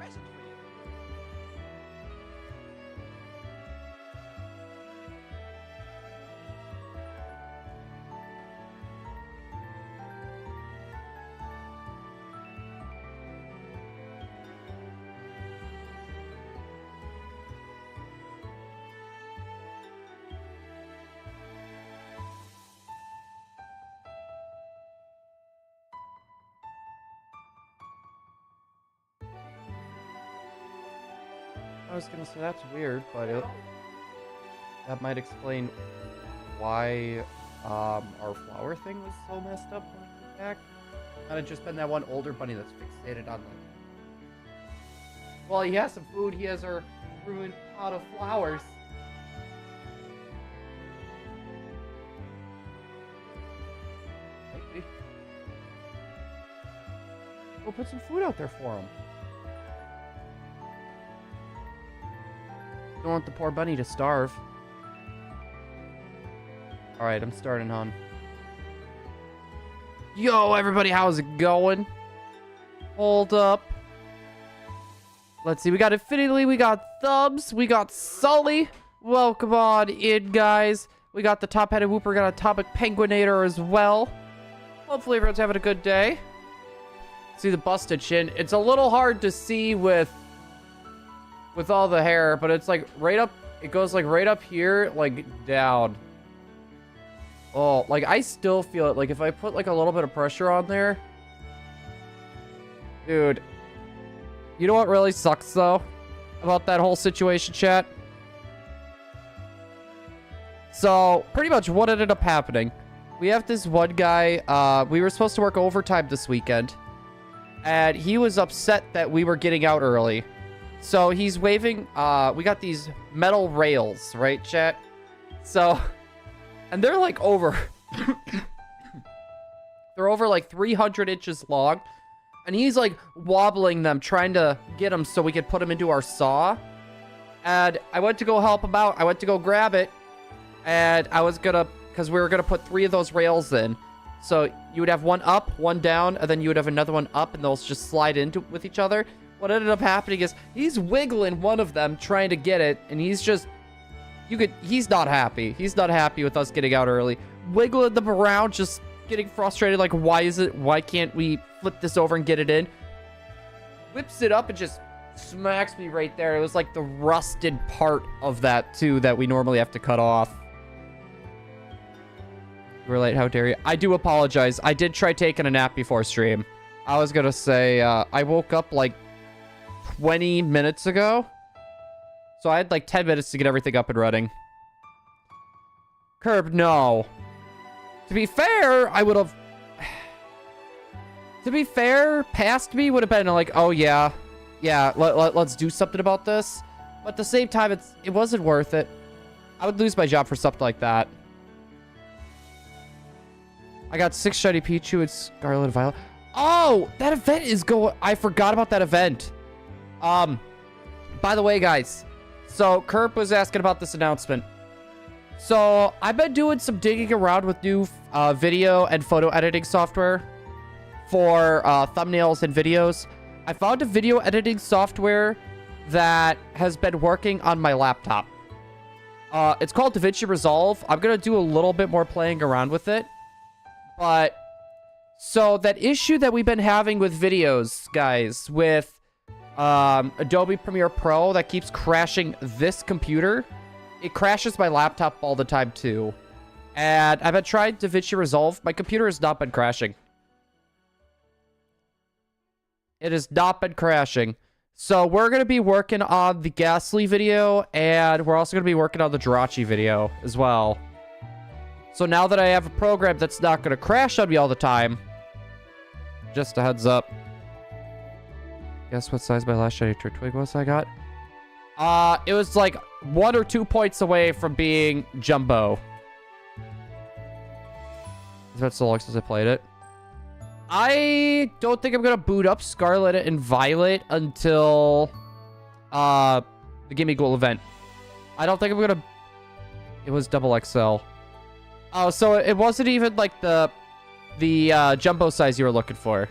present for you. I was gonna say that's weird, but that might explain why our flower thing was so messed up when it came back. Might have just been that one older bunny that's fixated on them. Well, he has some food. He has our ruined pot of flowers. Maybe. We'll put some food out there for him. Don't want the poor bunny to starve. Alright, I'm starting on. Yo, everybody, how's it going? Hold up. Let's see, we got Infinity, we got Thumbs, we got Sully. Welcome on in, guys. We got the top-headed Whooper, got a Topic Penguinator as well. Hopefully everyone's having a good day. See the busted chin. It's a little hard to see with all the hair, but it's like right up, it goes like right up here, like down. Oh, like I still feel it. Like if I put like a little bit of pressure on there. Dude. You know what really sucks though about that whole situation, chat? So pretty much what ended up happening. We have this one guy, we were supposed to work overtime this weekend. And he was upset that we were getting out early. So he's waving, we got these metal rails, right, chat? So, and they're like over, they're over like 300 inches long. And he's like wobbling them, trying to get them so we could put them into our saw. And I went to go help him out. I went to go grab it. And I was gonna, because we were gonna put 3 of those rails in. So you would have one up, one down, and then you would have another one up, and they'll just slide into with each other. What ended up happening is he's wiggling one of them trying to get it, and he's just, he's not happy. He's not happy with us getting out early. Wiggling them around, just getting frustrated, like, why can't we flip this over and get it in? Whips it up and just smacks me right there. It was like the rusted part of that, too, that we normally have to cut off. We're late, how dare you? I do apologize. I did try taking a nap before stream. I was gonna say, I woke up like 20 minutes ago. So I had like 10 minutes to get everything up and running. Curb, no. To be fair, I would have... To be fair, past me would have been like, oh yeah. Yeah, let's do something about this. But at the same time, it wasn't worth it. I would lose my job for something like that. I got 6 shiny Pichu and Scarlet and Violet. Oh, that event is going... I forgot about that event. By the way, guys. So, Kerp was asking about this announcement. So, I've been doing some digging around with new video and photo editing software for thumbnails and videos. I found a video editing software that has been working on my laptop. It's called DaVinci Resolve. I'm going to do a little bit more playing around with it. But, so that issue that we've been having with videos, guys, with Adobe Premiere Pro that keeps crashing this computer, it crashes my laptop all the time too. And I've been trying DaVinci Resolve. My computer has not been crashing. It has not been crashing. So we're going to be working on the Ghastly video, and we're also going to be working on the Jirachi video as well. So now that I have a program that's not going to crash on me all the time, just a heads up. Guess what size my last shiny Turtwig was I got? It was like 1 or 2 points away from being jumbo. It's been so long since I played it. I don't think I'm going to boot up Scarlet and Violet until the Gimme Goal event. I don't think I'm going to... It was double XL. Oh, so it wasn't even like the jumbo size you were looking for.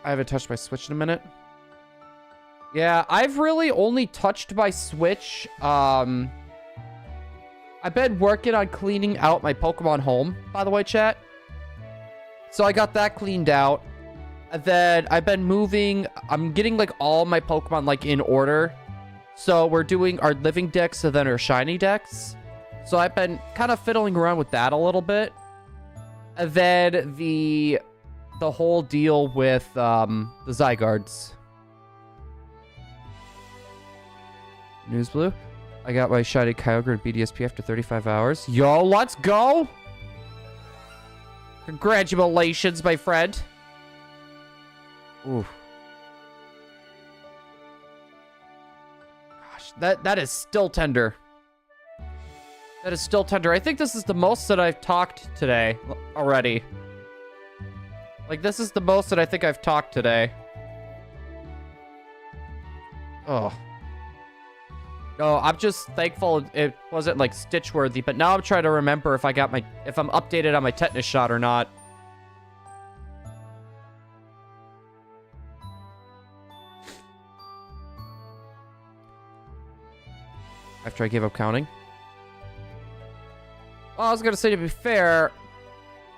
I haven't touched my Switch in a minute. Yeah, I've really only touched my Switch. I've been working on cleaning out my Pokemon home, by the way, chat. So I got that cleaned out. And then I've been moving. I'm getting like all my Pokemon like in order. So we're doing our living decks and then our shiny decks. So I've been kind of fiddling around with that a little bit. And then the whole deal with the Zygardes. News Blue. I got my shiny Kyogre and BDSP after 35 hours. Yo, let's go! Congratulations, my friend. Ooh. Gosh, that is still tender. That is still tender. I think this is the most that I've talked today already. Like, this is the most that I think I've talked today. Oh. No, I'm just thankful it wasn't, like, stitch-worthy. But now I'm trying to remember if I'm updated on my tetanus shot or not. After I gave up counting. Well, I was gonna say, to be fair,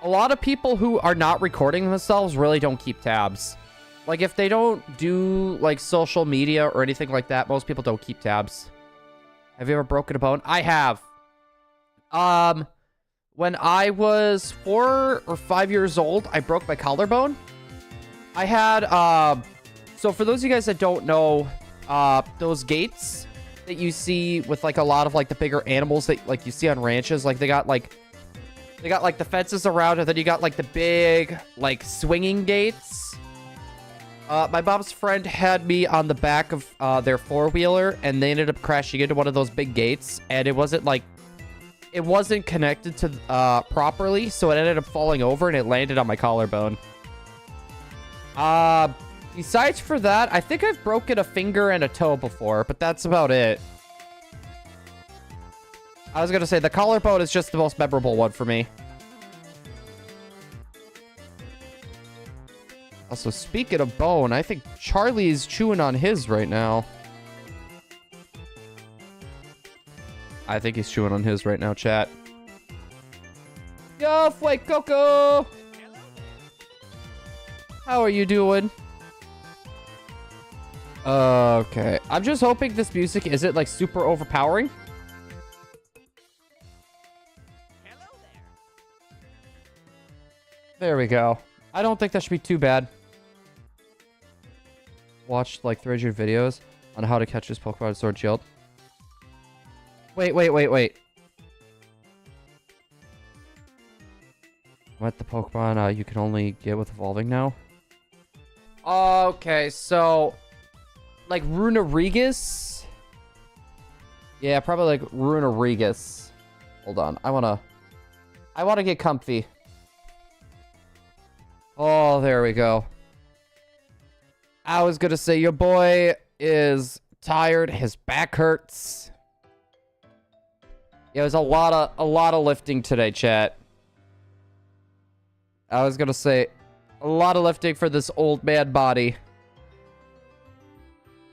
a lot of people who are not recording themselves really don't keep tabs. Like, if they don't do, like, social media or anything like that, most people don't keep tabs. Have you ever broken a bone? I have. When I was 4 or 5 years old, I broke my collarbone. I had, so for those of you guys that don't know, those gates that you see with, like, a lot of, like, the bigger animals that, like, you see on ranches, like, they got, like, the fences around, and then you got, like, the big, like, swinging gates. My mom's friend had me on the back of their four-wheeler, and they ended up crashing into one of those big gates, and it wasn't, like, it wasn't connected to properly, so it ended up falling over, and it landed on my collarbone. Besides for that, I think I've broken a finger and a toe before, but that's about it. I was gonna say, the collarbone is just the most memorable one for me. Also, speaking of bone, I think Charlie's chewing on his right now. I think he's chewing on his right now, chat. Yo, Fue Coco! How are you doing? Okay. I'm just hoping this music isn't, like, super overpowering. Hello there. There we go. I don't think that should be too bad. Watched like 300 videos on how to catch this Pokemon Sword Shield. Wait. What the Pokemon you can only get with evolving now? Okay, so like Runerigus? Yeah, probably like Runerigus. Hold on. I wanna get comfy. Oh, there we go. I was gonna say your boy is tired. His back hurts. Yeah, it was a lot of lifting today, chat. I was gonna say a lot of lifting for this old man body.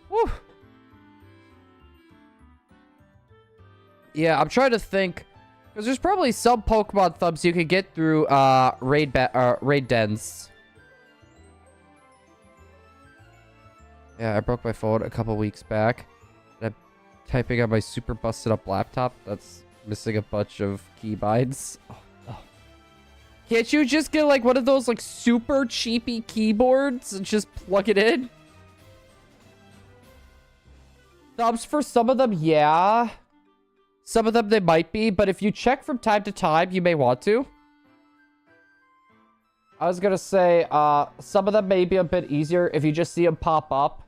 Whew. Yeah, I'm trying to think. Because there's probably some Pokemon thumbs you can get through raid dens. Yeah, I broke my phone a couple weeks back. I'm typing on my super busted up laptop that's missing a bunch of keybinds. Oh, no. Can't you just get like one of those like super cheapy keyboards and just plug it in? Thumbs for some of them, yeah. Some of them they might be, but if you check from time to time, you may want to. I was gonna say, some of them may be a bit easier if you just see them pop up.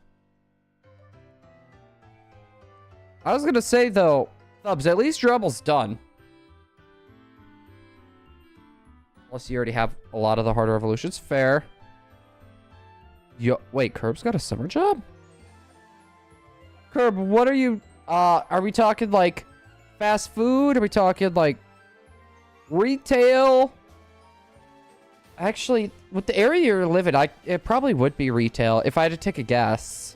I was gonna say, though, Thumbs, at least you're almost done. Unless you already have a lot of the harder evolutions. Fair. Yo, wait, Curb's got a summer job? Curb, what are you... are we talking, like, fast food? Are we talking, like, retail? Actually, with the area you're living, it probably would be retail if I had to take a guess.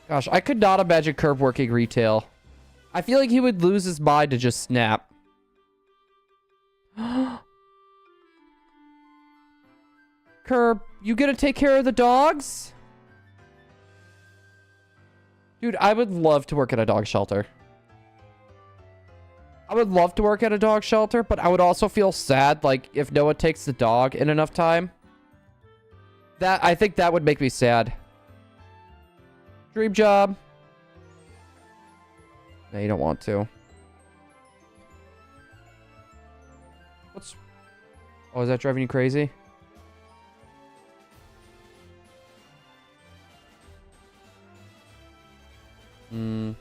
Gosh, I could not imagine Curb working retail. I feel like he would lose his mind to just snap. Curb, you gonna take care of the dogs? Dude, I would love to work at a dog shelter. I would love to work at a dog shelter, but I would also feel sad, like, if no one takes the dog in enough time. I think that would make me sad. Dream job. No, you don't want to. Oh, is that driving you crazy? Hmm.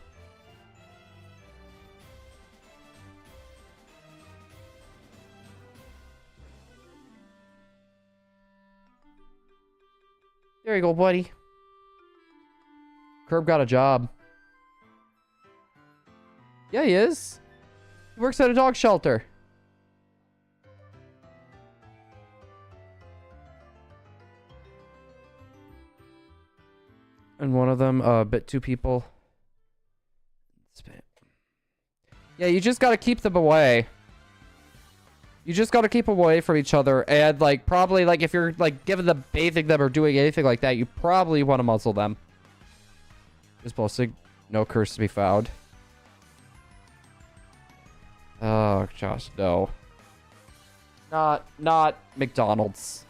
There you go, buddy. Curb got a job. Yeah, he is. He works at a dog shelter. And one of them bit two people. Yeah, you just gotta keep them away. You just gotta keep away from each other. And, like, probably, like, if you're, like, giving them, bathing them, or doing anything like that, you probably want to muzzle them. Just posting. No curse to be found. Oh, Josh, no. Not McDonald's.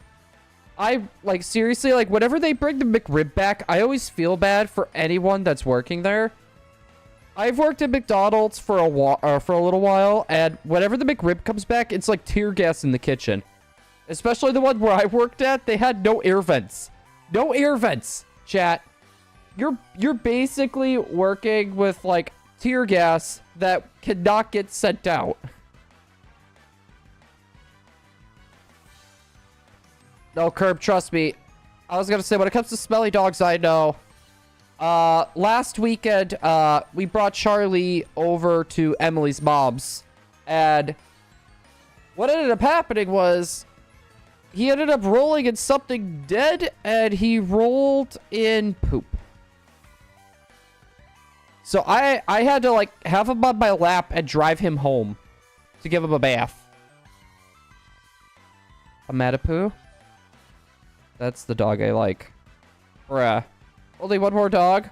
Like, seriously, like, whenever they bring the McRib back, I always feel bad for anyone that's working there. I've worked at McDonald's for a little while, and whenever the McRib comes back, it's like tear gas in the kitchen. Especially the one where I worked at, they had no air vents. No air vents, chat. You're basically working with, like, tear gas that cannot get sent out. No, Curb, trust me. I was gonna say, when it comes to smelly dogs, I know. Last weekend, we brought Charlie over to Emily's mom's, and what ended up happening was he ended up rolling in something dead, and he rolled in poop. So I had to, like, have him on my lap and drive him home to give him a bath. A Matapu? That's the dog I like. Bruh. Only one more dog?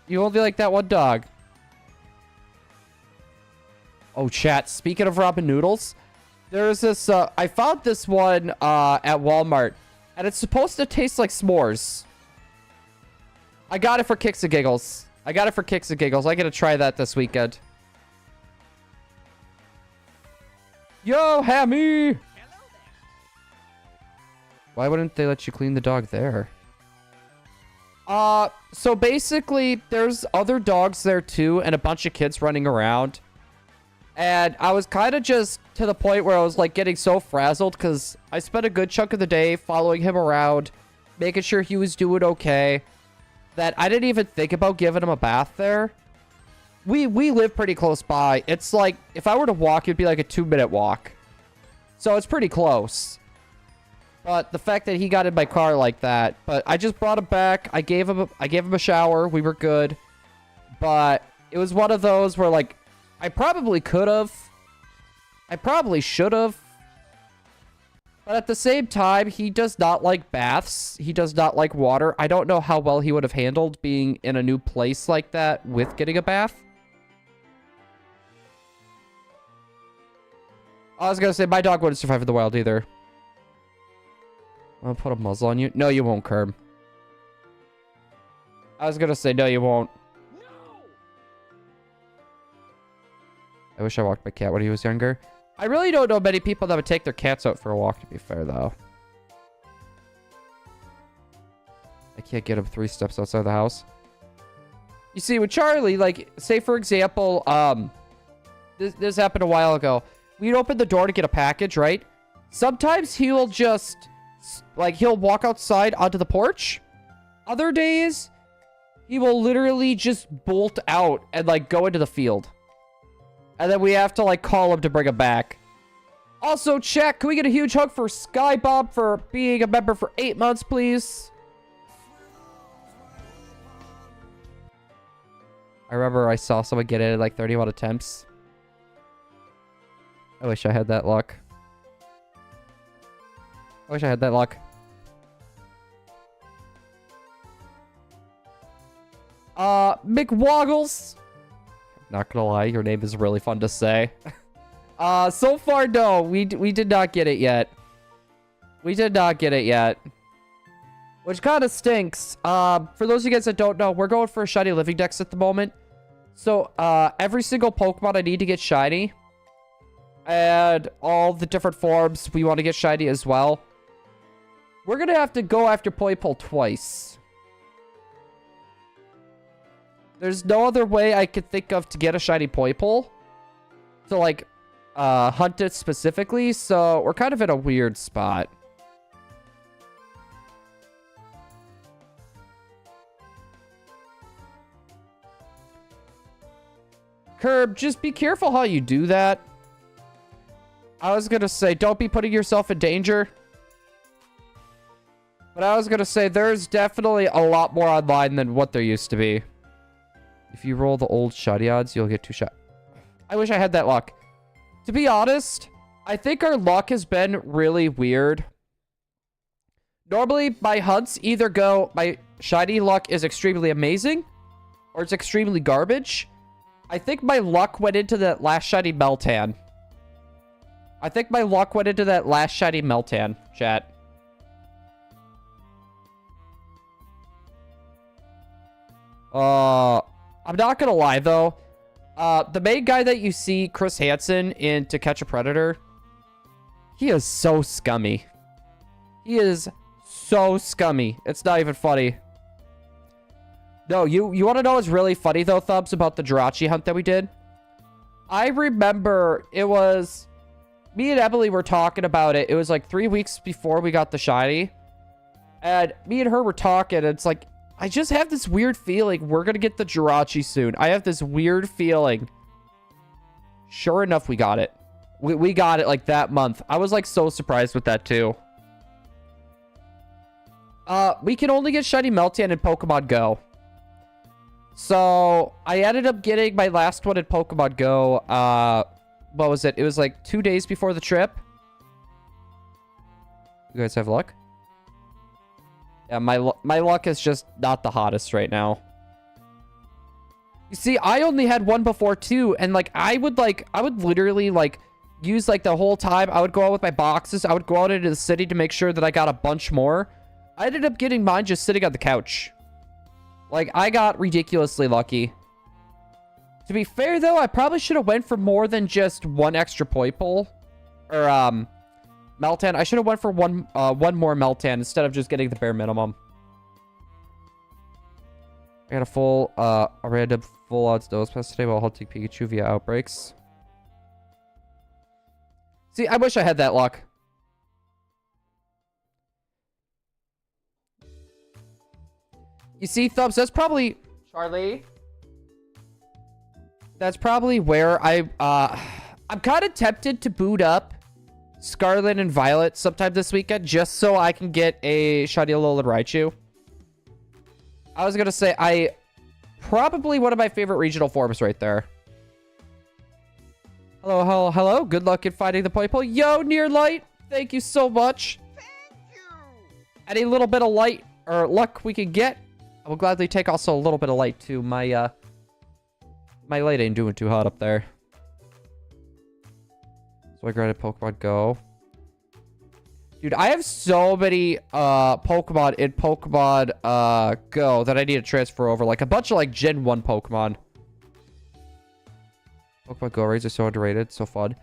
You only like that one dog? Oh, chat. Speaking of ramen noodles, there's this, I found this one, at Walmart, and it's supposed to taste like s'mores. I got it for kicks and giggles. I gotta try that this weekend. Yo, Hammy! Why wouldn't they let you clean the dog there? So basically, there's other dogs there too, and a bunch of kids running around. And I was kind of just to the point where I was, like, getting so frazzled, because I spent a good chunk of the day following him around, making sure he was doing okay, that I didn't even think about giving him a bath there. We live pretty close by. It's like, if I were to walk, it'd be like a 2-minute walk. So it's pretty close. But the fact that he got in my car like that, but I just brought him back. I gave him a shower. We were good. But it was one of those where, like, I probably could have. I probably should have. But at the same time, he does not like baths. He does not like water. I don't know how well he would have handled being in a new place like that with getting a bath. I was going to say, my dog wouldn't survive in the wild either. I'll put a muzzle on you. No, you won't, Curb. I was gonna say, no, you won't. No! I wish I walked my cat when he was younger. I really don't know many people that would take their cats out for a walk, to be fair, though. I can't get him 3 steps outside the house. You see, with Charlie, like, say, for example, this happened a while ago. We'd open the door to get a package, right? Sometimes he'll just... like, he'll walk outside onto the porch. Other days, he will literally just bolt out and, like, go into the field. And then we have to, like, call him to bring him back. Also, check. Can we get a huge hug for Skybob for being a member for 8 months, please? I remember I saw someone get it at, like, 31 attempts. I wish I had that luck. I wish I had that luck. McWoggles. Not gonna lie, your name is really fun to say. So far, no. We did not get it yet. We did not get it yet. Which kind of stinks. For those of you guys that don't know, we're going for a shiny living dex at the moment. So, every single Pokemon I need to get shiny. And all the different forms we want to get shiny as well. We're gonna have to go after Poipole twice. There's no other way I could think of to get a shiny Poipole. To, like, hunt it specifically. So, we're kind of in a weird spot. Curb, just be careful how you do that. I was gonna say, don't be putting yourself in danger. But I was gonna say, there's definitely a lot more online than what there used to be. If you roll the old shiny odds, you'll get 2 shots. I wish I had that luck. To be honest, I think our luck has been really weird. Normally, my hunts either go, my shiny luck is extremely amazing, or it's extremely garbage. I think my luck went into that last shiny Meltan. I think my luck went into that last shiny Meltan, chat. I'm not gonna lie, though. The main guy that you see, Chris Hansen, in To Catch a Predator, he is so scummy. He is so scummy. It's not even funny. No, you want to know what's really funny, though, Thumbs, about the Jirachi hunt that we did? I remember it was... Me and Emily were talking about it. It was like 3 weeks before we got the shiny. And me and her were talking, and it's like, I just have this weird feeling we're going to get the Jirachi soon. I have this weird feeling. Sure enough, we got it. We got it like that month. I was like so surprised with that too. We can only get shiny Meltan in Pokemon Go. So, I ended up getting my last one in Pokemon Go. What was it? It was like 2 days before the trip. You guys have luck? Yeah, my luck is just not the hottest right now. You see, I only had one before too, and like I would literally like use like the whole time. I would go out with my boxes. I would go out into the city to make sure that I got a bunch more. I ended up getting mine just sitting on the couch. Like, I got ridiculously lucky. To be fair, though, I probably should have went for more than just one extra Poipole. Or, Meltan. I should have went for one more Meltan instead of just getting the bare minimum. I got a random full odds nose pass today while hunting Pikachu via outbreaks. See, I wish I had that luck. You see, Thumbs, that's probably... Charlie? That's probably where I'm kind of tempted to boot up Scarlet and Violet sometime this weekend, just so I can get a shiny Alolan Raichu. I was going to say, probably one of my favorite regional forms right there. Hello, hello, hello. Good luck in finding the Poipole. Yo, Near Light. Thank you so much. Thank you. Any little bit of light or luck we can get, I will gladly take also a little bit of light too. My light ain't doing too hot up there. So I grabbed Pokemon Go. Dude, I have so many Pokemon in Pokemon Go that I need to transfer over. Like a bunch of like Gen 1 Pokemon. Pokemon Go raids are so underrated. So fun.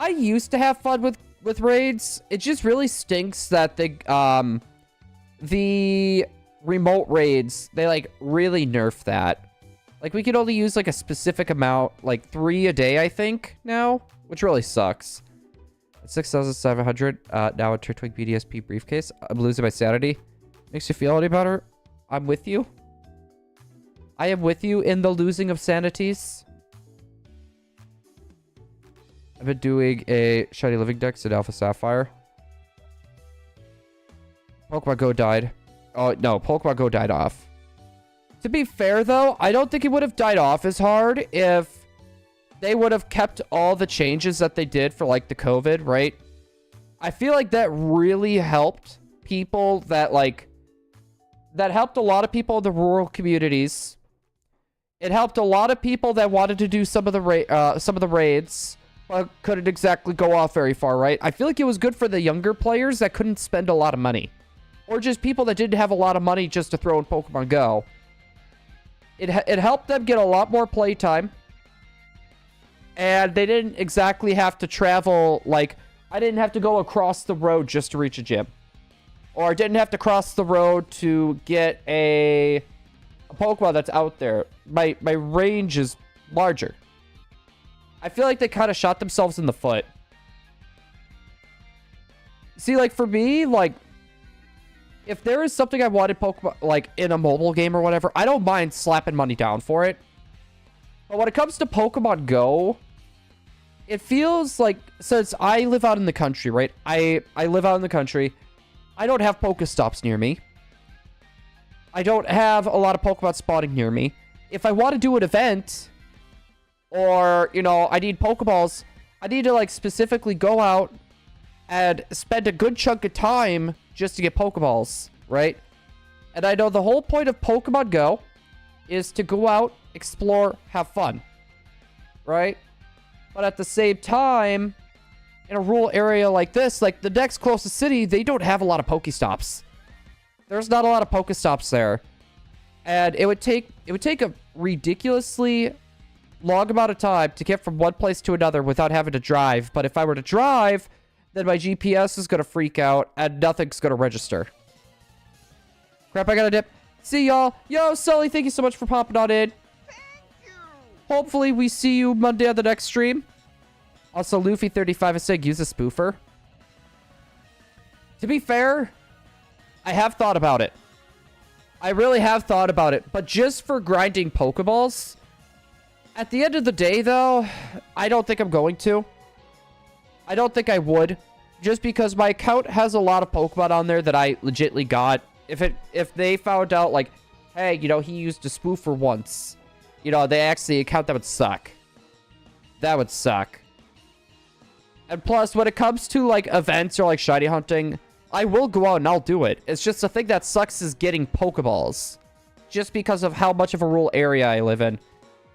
I used to have fun with raids. It just really stinks that the remote raids, they like really nerf that. Like we could only use like a specific amount, like 3 a day, I think now, which really sucks. At 6,700, now a Turtwig BDSP briefcase. I'm losing my sanity. Makes you feel any better? I'm with you. I am with you in the losing of sanities. I've been doing a Shiny Living Dex in Alpha Sapphire. Pokemon Go died. Oh, no. Pokemon Go died off. To be fair, though, I don't think it would have died off as hard if they would have kept all the changes that they did for, like, the COVID, right? I feel like that really helped people that, like... That helped a lot of people in the rural communities. It helped a lot of people that wanted to do some of the raids, but couldn't exactly go off very far, right? I feel like it was good for the younger players that couldn't spend a lot of money. Or just people that didn't have a lot of money just to throw in Pokemon Go. It helped them get a lot more playtime. And they didn't exactly have to travel, like, I didn't have to go across the road just to reach a gym. Or I didn't have to cross the road to get a Pokemon that's out there. My range is larger. I feel like they kind of shot themselves in the foot. See, like, for me, like, if there is something I wanted Pokemon, like, in a mobile game or whatever, I don't mind slapping money down for it. But when it comes to Pokemon Go, it feels like, since I live out in the country, right? I live out in the country. I don't have Pokestops near me. I don't have a lot of Pokemon spawning near me. If I want to do an event, or, you know, I need Pokeballs, I need to, like, specifically go out and spend a good chunk of time just to get Pokeballs, right? And I know the whole point of Pokemon Go is to go out, explore, have fun, right? But at the same time, in a rural area like this, like the next closest city, they don't have a lot of Pokestops. There's not a lot of Pokestops there. And it would take a ridiculously long amount of time to get from one place to another without having to drive. But if I were to drive, then my GPS is going to freak out and nothing's going to register. Crap, I got to dip. See y'all. Yo, Sully, thank you so much for popping on in. Hopefully we see you Monday on the next stream. Also, Luffy35 is saying use a spoofer. To be fair, I have thought about it. I really have thought about it. But just for grinding Pokeballs, at the end of the day, though, I don't think I'm going to. I don't think I would. Just because my account has a lot of Pokemon on there that I legitly got. If they found out, like, hey, you know, he used a spoofer once. You know, they actually account, that would suck. That would suck. And plus, when it comes to, like, events or, like, shiny hunting, I will go out and I'll do it. It's just the thing that sucks is getting Pokeballs. Just because of how much of a rural area I live in.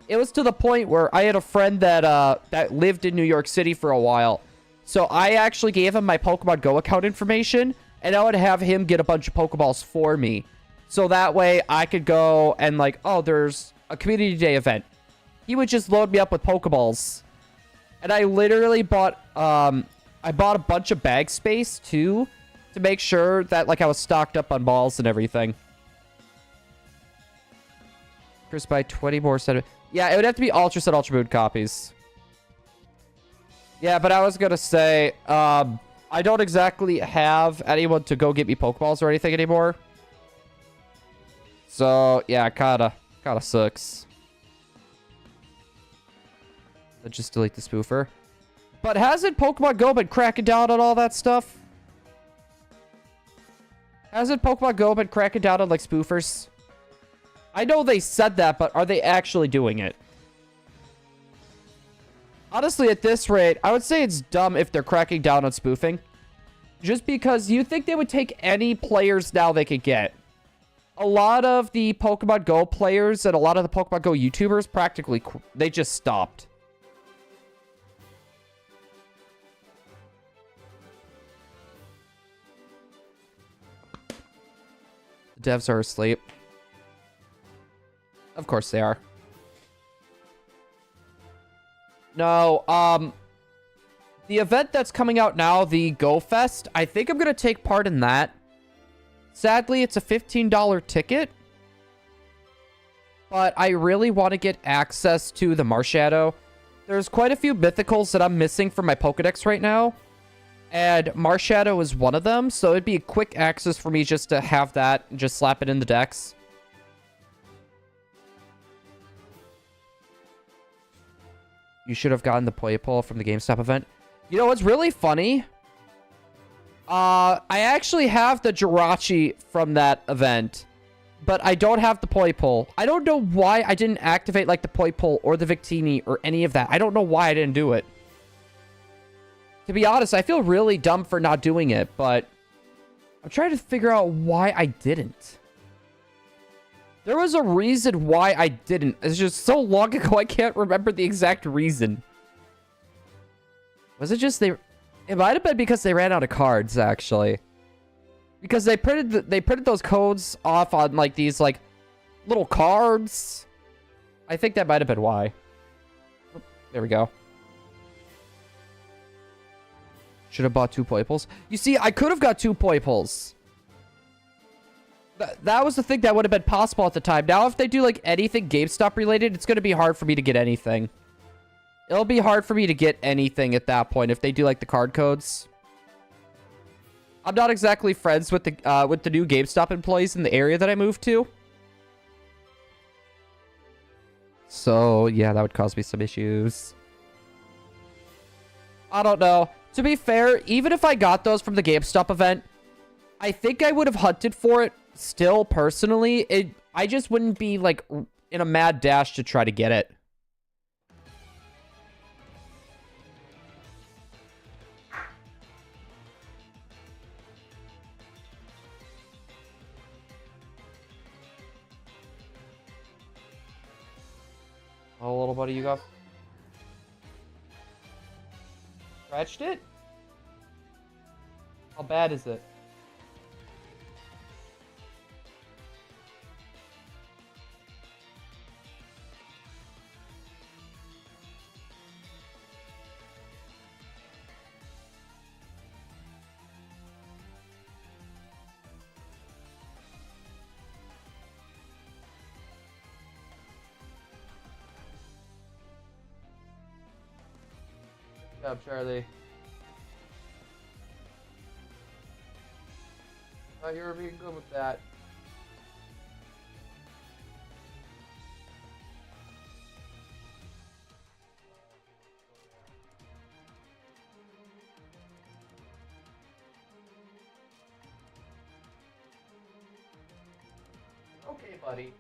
It was to the point where I had a friend that lived in New York City for a while. So I actually gave him my Pokemon Go account information, and I would have him get a bunch of Pokeballs for me. So that way I could go and, like, oh, there's a community day event. He would just load me up with Pokeballs. And I literally bought a bunch of bag space too, to make sure that, like, I was stocked up on balls and everything. Chris, buy 20 more set. Yeah, it would have to be Ultra Set, Ultra Moon copies. Yeah, but I was gonna say, I don't exactly have anyone to go get me Pokeballs or anything anymore. So yeah, kinda sucks. Let's just delete the spoofer. But hasn't Pokemon Go been cracking down on all that stuff? Hasn't Pokemon Go been cracking down on, like, spoofers? I know they said that, but are they actually doing it? Honestly, at this rate, I would say it's dumb if they're cracking down on spoofing. Just because you think they would take any players now they could get. A lot of the Pokemon Go players and a lot of the Pokemon Go YouTubers practically, they just stopped. The devs are asleep. Of course they are. No, the event that's coming out now, the Go Fest, I think I'm going to take part in that. Sadly, it's a $15 ticket. But I really want to get access to the Marshadow. There's quite a few mythicals that I'm missing from my Pokedex right now. And Marshadow is one of them, so it'd be a quick access for me just to have that and just slap it in the dex. You should have gotten the Poyapole from the GameStop event. You know what's really funny? I actually have the Jirachi from that event, but I don't have the Poyapole. I don't know why I didn't activate like the Poyapole or the Victini or any of that. I don't know why I didn't do it. To be honest, I feel really dumb for not doing it, but I'm trying to figure out why I didn't. There was a reason why I didn't. It's just so long ago, I can't remember the exact reason. Was it just they... It might have been because they ran out of cards, actually. Because they printed those codes off on, like, these, like, little cards. I think that might have been why. There we go. Should have bought 2 Poyapoles. You see, I could have got 2 Poyapoles. That was the thing that would have been possible at the time. Now, if they do, like, anything GameStop related, it's going to be hard for me to get anything. It'll be hard for me to get anything at that point if they do, like, the card codes. I'm not exactly friends with the new GameStop employees in the area that I moved to. So, yeah, that would cause me some issues. I don't know. To be fair, even if I got those from the GameStop event, I think I would have hunted for it still, personally. I just wouldn't be, like, in a mad dash to try to get it. Oh, little buddy, you got... Scratched it? How bad is it? Good job, Charlie. Thought you were being good with that. Okay, buddy.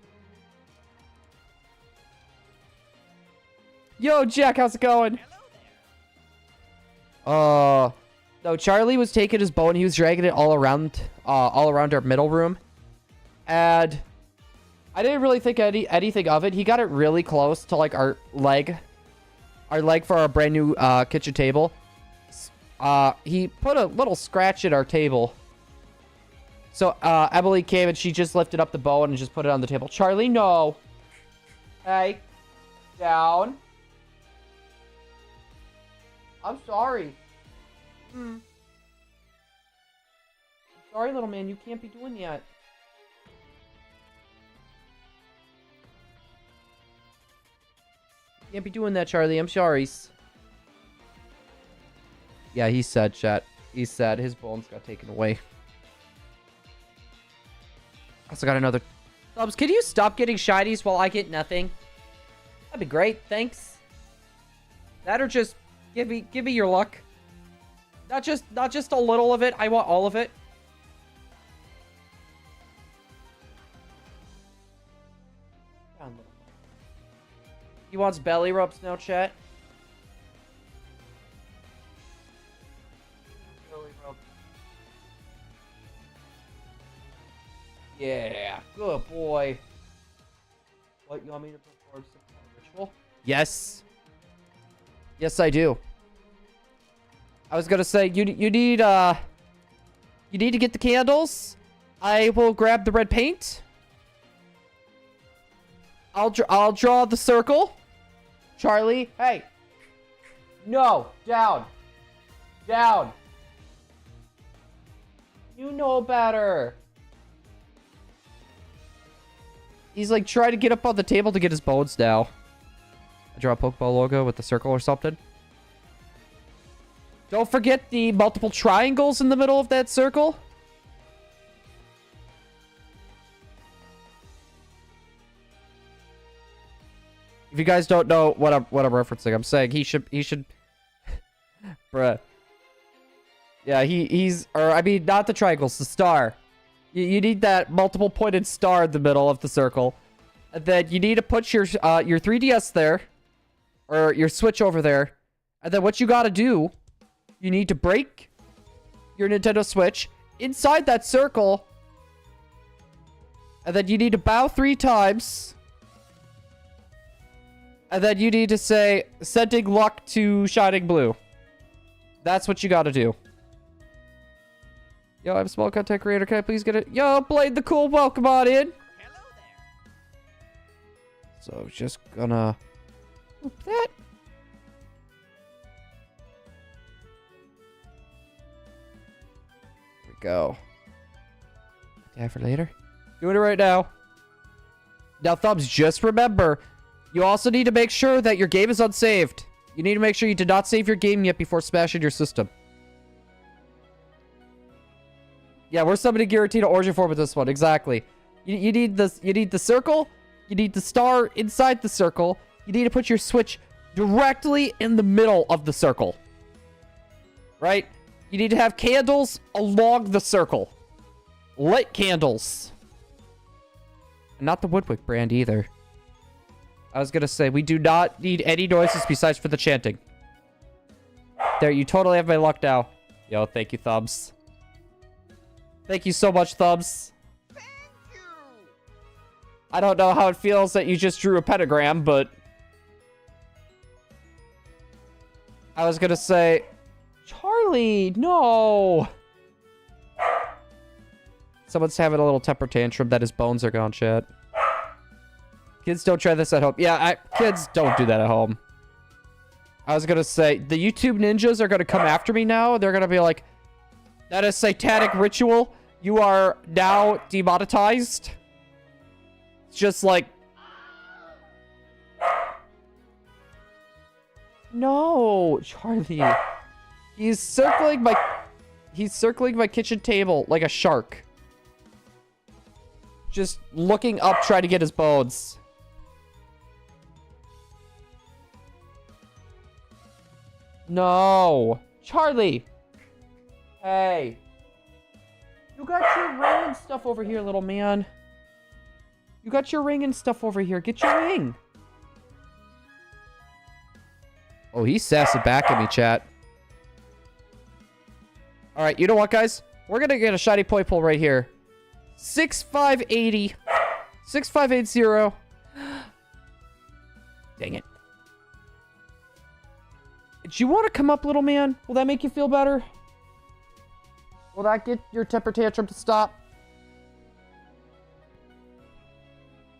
Yo, Jack, how's it going? No, Charlie was taking his bow and he was dragging it all around our middle room. And I didn't really think anything of it. He got it really close to, like, our leg for our brand new kitchen table. He put a little scratch in our table. So, Emily came and she just lifted up the bow and just put it on the table. Charlie, no. Hey. Down. I'm sorry. I'm sorry, little man. You can't be doing that. You can't be doing that, Charlie. I'm sorry. Yeah, he said, chat. He said his bones got taken away. Also got another... Subs, can you stop getting shinies while I get nothing? That'd be great. Thanks. That or just... Give me your luck. Not just a little of it. I want all of it. He wants belly rubs now, chat. Belly rub. Yeah, good boy. What, you want me to perform some kind of ritual? Yes. Yes, I do. I was gonna say you need to get the candles. I will grab the red paint. I'll draw the circle. Charlie, hey. No, down. Down. You know better. He's like trying to get up on the table to get his bones now. I draw a Pokeball logo with the circle or something. Don't forget the multiple triangles in the middle of that circle. If you guys don't know what I'm referencing, I'm saying he should bruh. Yeah, he's I mean not the triangles, the star. You need that multiple pointed star in the middle of the circle. And then you need to put your 3DS there or your Switch over there. And then what you got to do, you need to break your Nintendo Switch inside that circle. And then you need to bow 3 times. And then you need to say, sending luck to Shining Blue. That's what you got to do. Yo, I'm a small content creator. Can I please get it? Yo, Blade the Cool, welcome on in. Hello there. So, just gonna... Oop that. There we go. Time for later. Doing it right now. Now, Thumbs, just remember, you also need to make sure that your game is unsaved. You need to make sure you did not save your game yet before smashing your system. Yeah, we're summoning Giratina Origin Form with this one. Exactly. You need the circle. You need the star inside the circle. You need to put your Switch directly in the middle of the circle. Right? You need to have candles along the circle. Lit candles. And not the Woodwick brand either. I was gonna say, we do not need any noises besides for the chanting. There, you totally have my luck now. Yo, thank you, Thumbs. Thank you so much, Thumbs. Thank you. I don't know how it feels that you just drew a pentagram, but... I was gonna say... Charlie, no! Someone's having a little temper tantrum that his bones are gone, chat. Kids, don't try this at home. Yeah, kids, don't do that at home. I was gonna say, the YouTube ninjas are gonna come after me now. They're gonna be like... That is satanic ritual. You are now demonetized. It's just like... No, Charlie. He's circling my kitchen table like a shark. Just looking up, trying to get his bones. No. Charlie. Hey. You got your ring and stuff over here, little man. You got your ring and stuff over here. Get your ring. Oh, he's sassing back at me, chat. All right, you know what, guys? We're going to get a shiny point pull right here. 6580. 6580. Dang it. Do you want to come up, little man? Will that make you feel better? Will that get your temper tantrum to stop?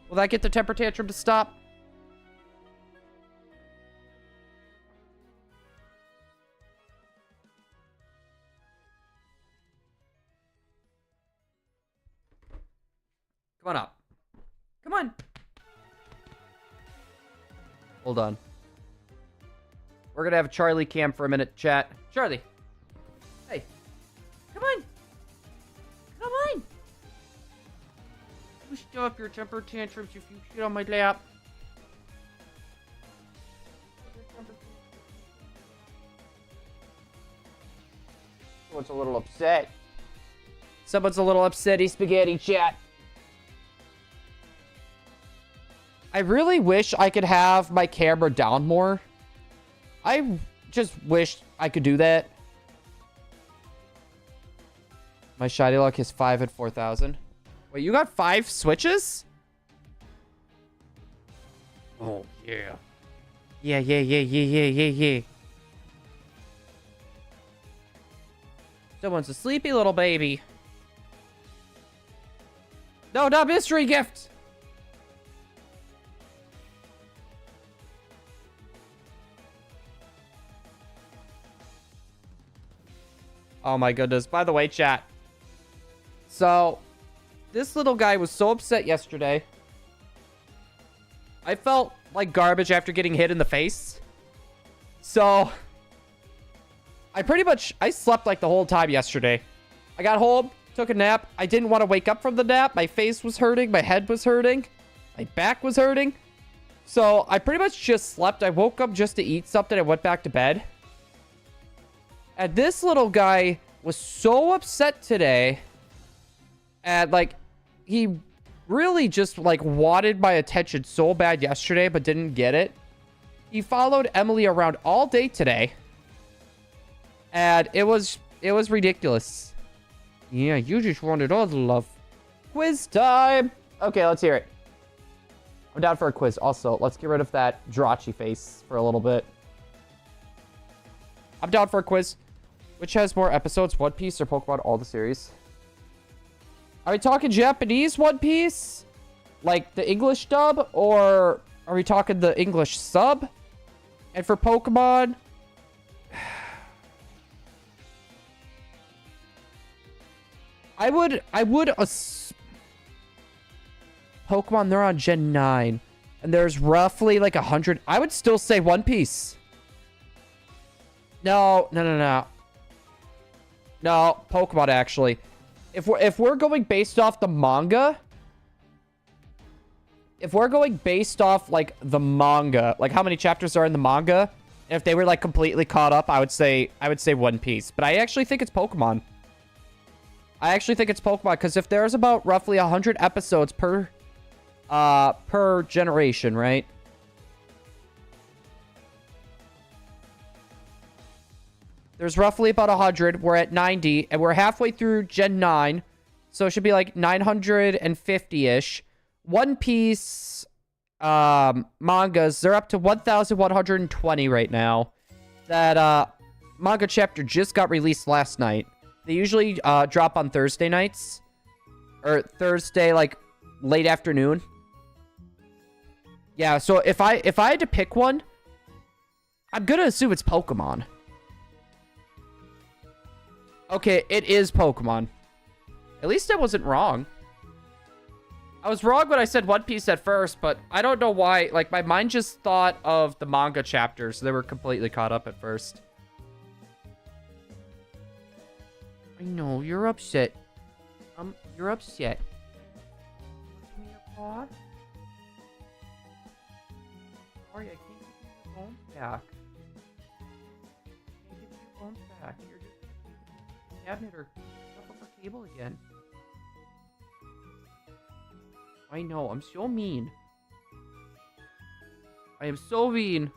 Will that get the temper tantrum to stop? Come on up. Come on. Hold on. We're gonna have a Charlie cam for a minute, chat. Charlie. Hey. Come on. Come on. You stop your temper tantrums if you sit on my lap. Someone's a little upset. Someone's a little upsetty spaghetti, chat. I really wish I could have my camera down more. I just wish I could do that. My shiny luck is 5 at 4,000. Wait, you got 5 switches? Oh, yeah. Yeah. Someone's a sleepy little baby. No, not mystery gift. Oh my goodness. By the way, chat. So, this little guy was so upset yesterday. I felt like garbage after getting hit in the face. So, I slept like the whole time yesterday. I got home, took a nap. I didn't want to wake up from the nap. My face was hurting. My head was hurting. My back was hurting. So I pretty much just slept. I woke up just to eat something and went back to bed. And this little guy was so upset today. And like, he really just like wanted my attention so bad yesterday, but didn't get it. He followed Emily around all day today. And it was ridiculous. Yeah, you just wanted all the love. Quiz time. Okay, let's hear it. I'm down for a quiz. Also, let's get rid of that Drachi face for a little bit. I'm down for a quiz. Which has more episodes, One Piece or Pokemon All the series? Are we talking Japanese One Piece? Like the English dub? Or are we talking the English sub? And for Pokemon... I would Pokemon, they're on Gen 9. And there's roughly like 100. I would still say One Piece. No, Pokemon actually. If we're going based off the manga, if we're going based off like the manga, like how many chapters are in the manga, and if they were like completely caught up, I would say One Piece. But I actually think it's Pokemon. I actually think it's Pokemon because if there's about roughly 100 episodes per generation, right? There's roughly about 100. We're at 90, and we're halfway through Gen 9, so it should be like 950-ish. One Piece mangas, they're up to 1,120 right now. That manga chapter just got released last night. They usually drop on Thursday nights. Or Thursday, like, late afternoon. Yeah, so if I had to pick one, I'm gonna assume it's Pokemon. Okay, it is Pokemon. At least I wasn't wrong. I was wrong when I said One Piece at first, but I don't know why. Like, my mind just thought of the manga chapters. They were completely caught up at first. I know, you're upset. You're upset. Give me your paw. Sorry, I can't give you your bones back. I can't give you your bones back. You're just cabinet or stuff up our table again. I know, I'm so mean. I am so mean.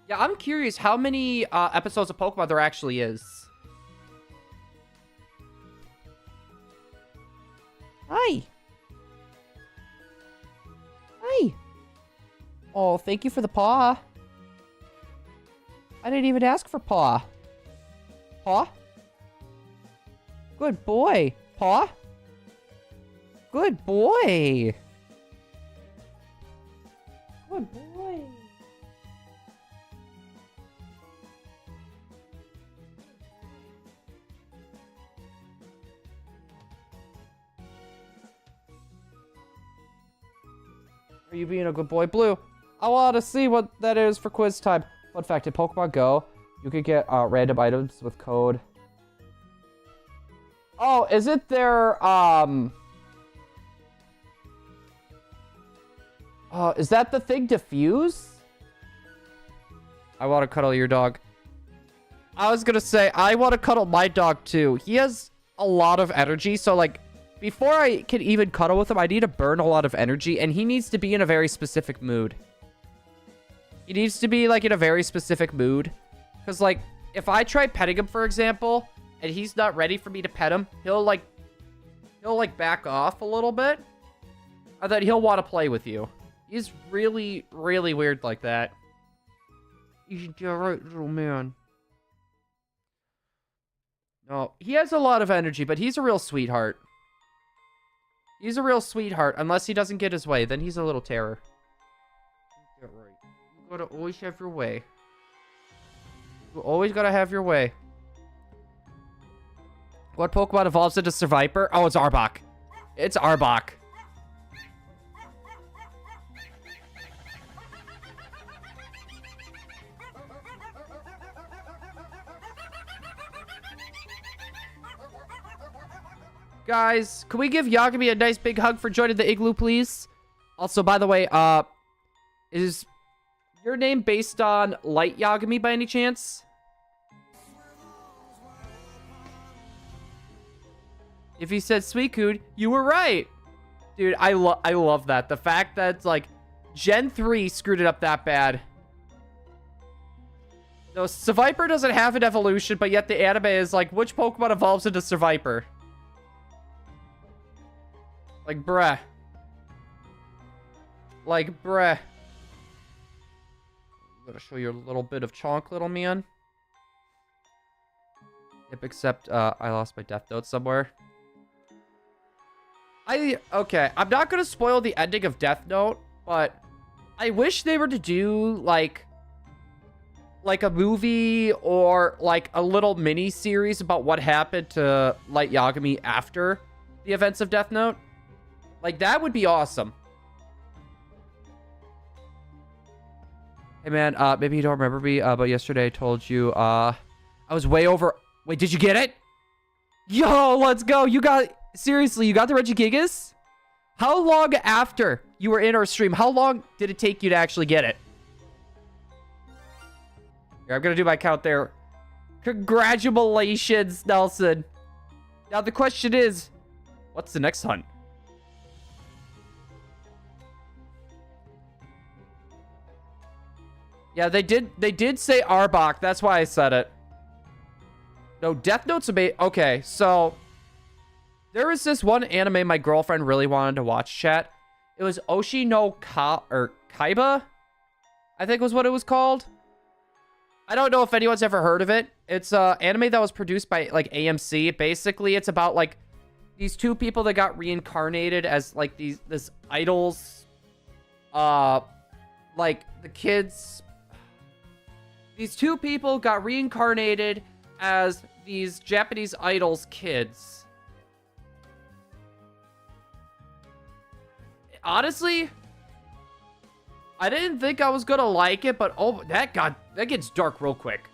Yeah, I'm curious how many episodes of Pokemon there actually is. Hi. Hi. Oh, thank you for the paw. I didn't even ask for paw. Paw? Good boy. Paw? Good boy. Good boy. Are you being a good boy? Blue, I want to see what that is for quiz time. Fun fact, in Pokemon Go, you could get random items with code. Oh, is it their, is that the thing, Diffuse? I want to cuddle your dog. I was gonna say, I want to cuddle my dog too. He has a lot of energy, so like, before I can even cuddle with him, I need to burn a lot of energy, and he needs to be in a very specific mood. He needs to be, like, in a very specific mood. Because, like, if I try petting him, for example, and he's not ready for me to pet him, he'll back off a little bit. And then he'll want to play with you. He's really, really weird like that. He's a right little man. No, he has a lot of energy, but he's a real sweetheart. He's a real sweetheart, unless he doesn't get his way. Then he's a little terror. Get right. You gotta always have your way. You always gotta have your way. What Pokemon evolves into Survivor? Oh, it's Arbok. It's Arbok. Guys, can we give Yagami a nice big hug for joining the igloo, please? Also, by the way, is your name based on Light Yagami by any chance? If you said Suicune, you were right. Dude, I love that. The fact that it's like Gen 3 screwed it up that bad. No, Seviper doesn't have an evolution, but yet the anime is like, which Pokemon evolves into Seviper? Like, bruh. Like, bruh. I'm gonna show you a little bit of chonk, little man. Yep, except I lost my Death Note somewhere. Okay, I'm not gonna spoil the ending of Death Note, but I wish they were to do like a movie or like a little mini series about what happened to Light Yagami after the events of Death Note. Like, that would be awesome. Hey man, maybe you don't remember me, but yesterday I told you I was way over. Wait, did you get it? Yo, let's go. Seriously, you got the Regigigas? How long after you were in our stream? How long did it take you to actually get it? Here, I'm going to do my count there. Congratulations, Nelson. Now, the question is, what's the next hunt? Yeah, they did say Arbok. That's why I said it. No, Death Note's amazing. Okay, so there was this one anime my girlfriend really wanted to watch, chat. It was Oshi no Kaiba, I think was what it was called. I don't know if anyone's ever heard of it. It's an anime that was produced by like AMC. Basically, it's about like these two people that got reincarnated as like this idols. Like the kids. These two people got reincarnated as these Japanese idols' kids. Honestly, I didn't think I was gonna like it, but oh, that gets dark real quick.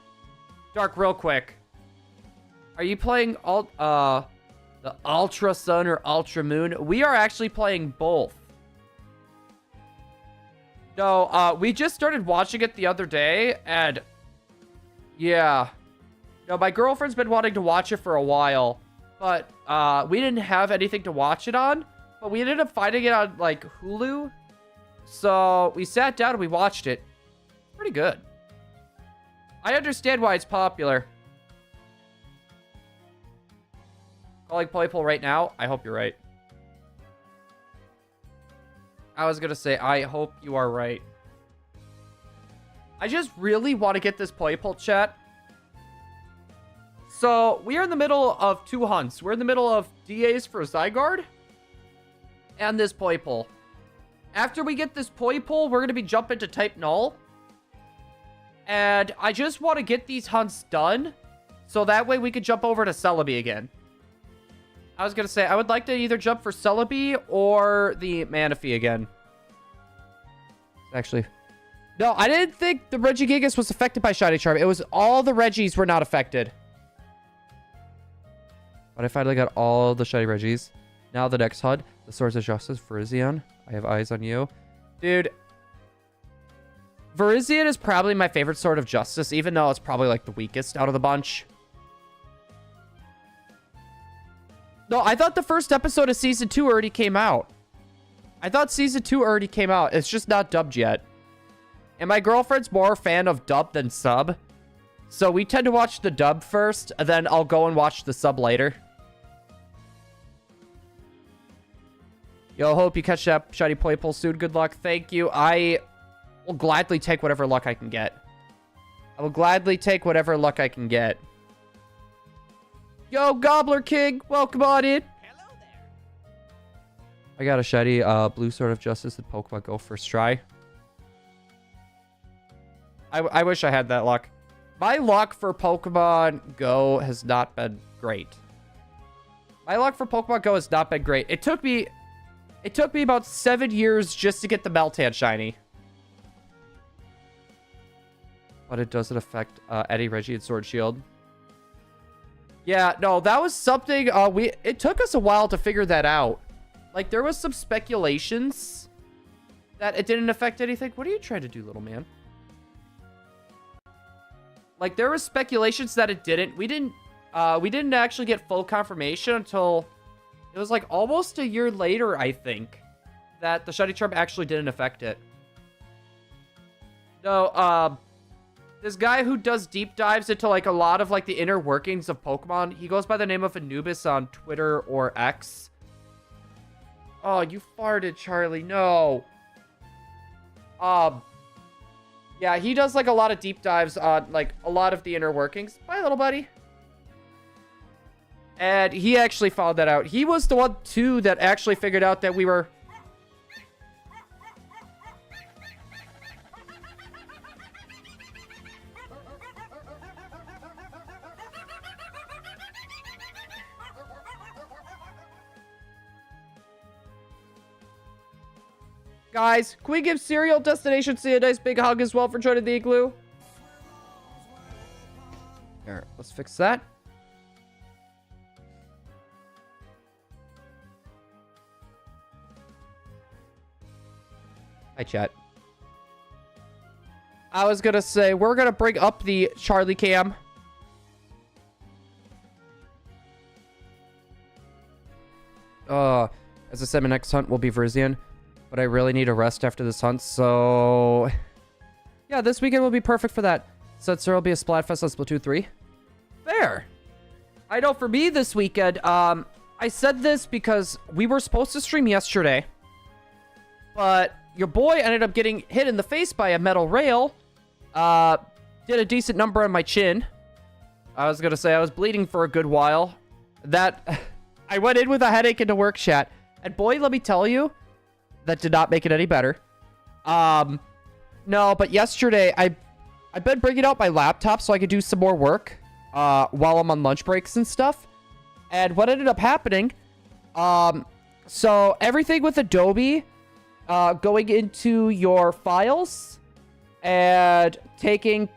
Dark real quick. Are you playing the Ultra Sun or Ultra Moon? We are actually playing both. No, we just started watching it the other day, and yeah. No, my girlfriend's been wanting to watch it for a while, but we didn't have anything to watch it on. But we ended up finding it on, like, Hulu. So we sat down and we watched it. Pretty good. I understand why it's popular. Calling Playpool right now? I hope you're right. I was going to say, I hope you are right. I just really want to get this Playpool, chat. So we are in the middle of two hunts. We're in the middle of DAs for Zygarde and this Poipole. After we get this Poipole, we're going to be jumping to type Null. And I just want to get these hunts done, so that way we could jump over to Celebi again. I was going to say, I would like to either jump for Celebi or the Manaphy again. Actually, no, I didn't think the Regigigas was affected by Shiny Charm. It was all the Regis were not affected. But I finally got all the Shiny Regis. Now the next HUD, the Swords of Justice, Virizion. I have eyes on you. Dude, Virizion is probably my favorite Sword of Justice, even though it's probably like the weakest out of the bunch. No, I thought the first episode of Season 2 already came out. I thought Season 2 already came out. It's just not dubbed yet. And my girlfriend's more a fan of dub than sub. So we tend to watch the dub first, and then I'll go and watch the sub later. Yo, hope you catch that Shiny Playpool soon. Good luck. Thank you. I will gladly take whatever luck I can get. I will gladly take whatever luck I can get. Yo, Gobbler King. Welcome on in. Hello there. I got a Shiny Blue Sword of Justice at Pokemon Go first try. I wish I had that luck. My luck for Pokemon Go has not been great. My luck for Pokemon Go has not been great. It took me about 7 years just to get the Meltan Shiny. But it doesn't affect Eddie, Reggie, and Sword Shield. Yeah, no, that was something it took us a while to figure that out. Like, there was some speculations that it didn't affect anything. What are you trying to do, little man? Like, there was speculations that it didn't. We didn't actually get full confirmation until it was like almost a year later, I think, that the shiny charm actually didn't affect it. No, this guy who does deep dives into like a lot of like the inner workings of Pokemon, he goes by the name of Anubis on Twitter or X. Oh, you farted, Charlie. No. Yeah, he does like a lot of deep dives on like a lot of the inner workings. Bye, little buddy. And he actually found that out. He was the one too that actually figured out that we were... Guys, can we give Serial Destination C a nice big hug as well for joining the igloo? Here, let's fix that. Hi, chat. I was gonna say, we're gonna bring up the Charlie cam. As I said, my next hunt will be Virizion. But I really need a rest after this hunt, so... Yeah, this weekend will be perfect for that. So there will be a Splatfest on Splatoon 3. Fair. I know for me this weekend, I said this because we were supposed to stream yesterday. But your boy ended up getting hit in the face by a metal rail. Did a decent number on my chin. I was gonna say I was bleeding for a good while. That... I went in with a headache into work chat. And boy, let me tell you... That did not make it any better. No, but yesterday, I've been bringing out my laptop so I could do some more work while I'm on lunch breaks and stuff. And what ended up happening, so everything with Adobe going into your files and taking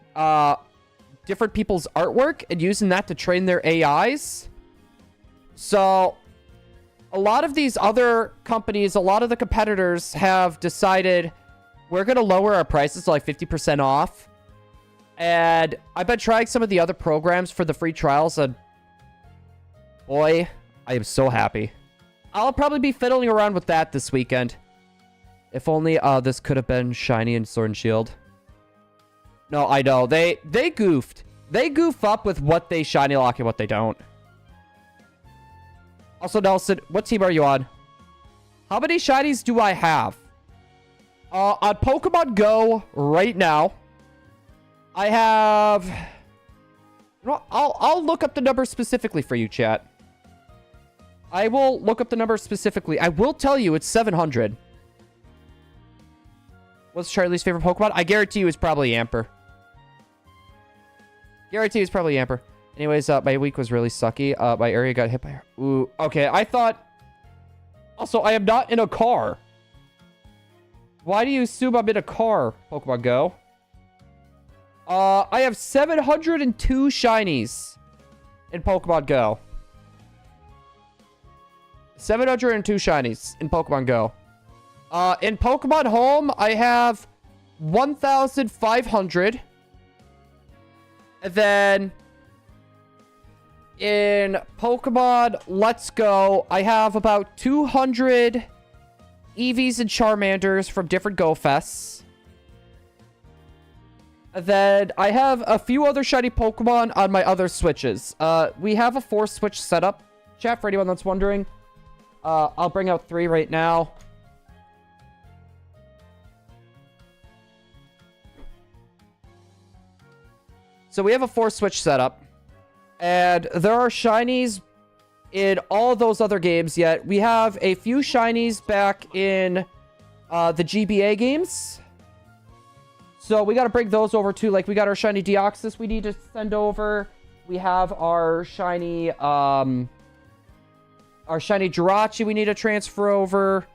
different people's artwork and using that to train their AIs. So... A lot of these other companies, a lot of the competitors have decided we're going to lower our prices to like 50% off. And I've been trying some of the other programs for the free trials, and boy, I am so happy. I'll probably be fiddling around with that this weekend. If only this could have been Shiny and Sword and Shield. No, I know. They goofed. They goof up with what they Shiny Lock and what they don't. Also, Nelson, what team are you on? How many shinies do I have? On Pokemon Go right now, I have... Well, I'll look up the number specifically for you, chat. I will look up the number specifically. I will tell you it's 700. What's Charlie's favorite Pokemon? I guarantee you it's probably Yamper. Guarantee it's probably Yamper. Anyways, my week was really sucky. My area got hit by... Ooh, okay, I thought... Also, I am not in a car. Why do you assume I'm in a car, Pokemon Go? I have 702 shinies in Pokemon Go. 702 shinies in Pokemon Go. In Pokemon Home, I have 1,500. And then... In Pokemon Let's Go, I have about 200 Eevees and Charmanders from different Go Fests. Then I have a few other shiny Pokemon on my other Switches. We have a 4-Switch setup, chat, for anyone that's wondering. I'll bring out 3 right now. So we have a 4-Switch setup. And there are shinies in all those other games yet. We have a few shinies back in the GBA games. So we got to bring those over too. Like, we got our shiny Deoxys we need to send over. We have our shiny Jirachi we need to transfer over.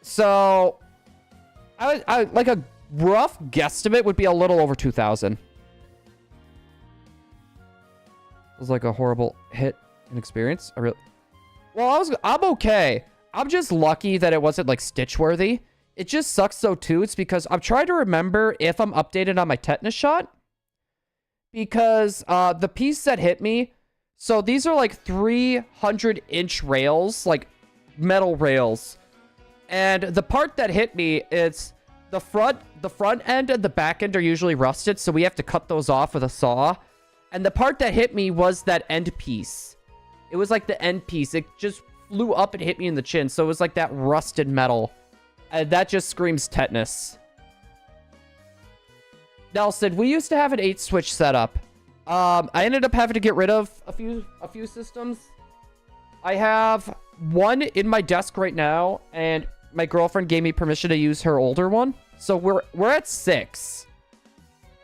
So I like a rough guesstimate would be a little over 2,000. It was like a horrible hit and experience. Well, I'm okay. I'm just lucky that it wasn't like Stitch worthy. it just sucks though too. It's because I'm trying to remember if I'm updated on my tetanus shot. Because the piece that hit me, so these are like 300-inch rails, like metal rails. And the part that hit me, it's the front end and the back end are usually rusted, so we have to cut those off with a saw. And the part that hit me was that end piece. It was like the end piece. It just flew up and hit me in the chin, so it was like that rusted metal. And that just screams tetanus. Nelson, we used to have an 8-switch setup. I ended up having to get rid of a few systems. I have one in my desk right now, and my girlfriend gave me permission to use her older one. So we're at 6.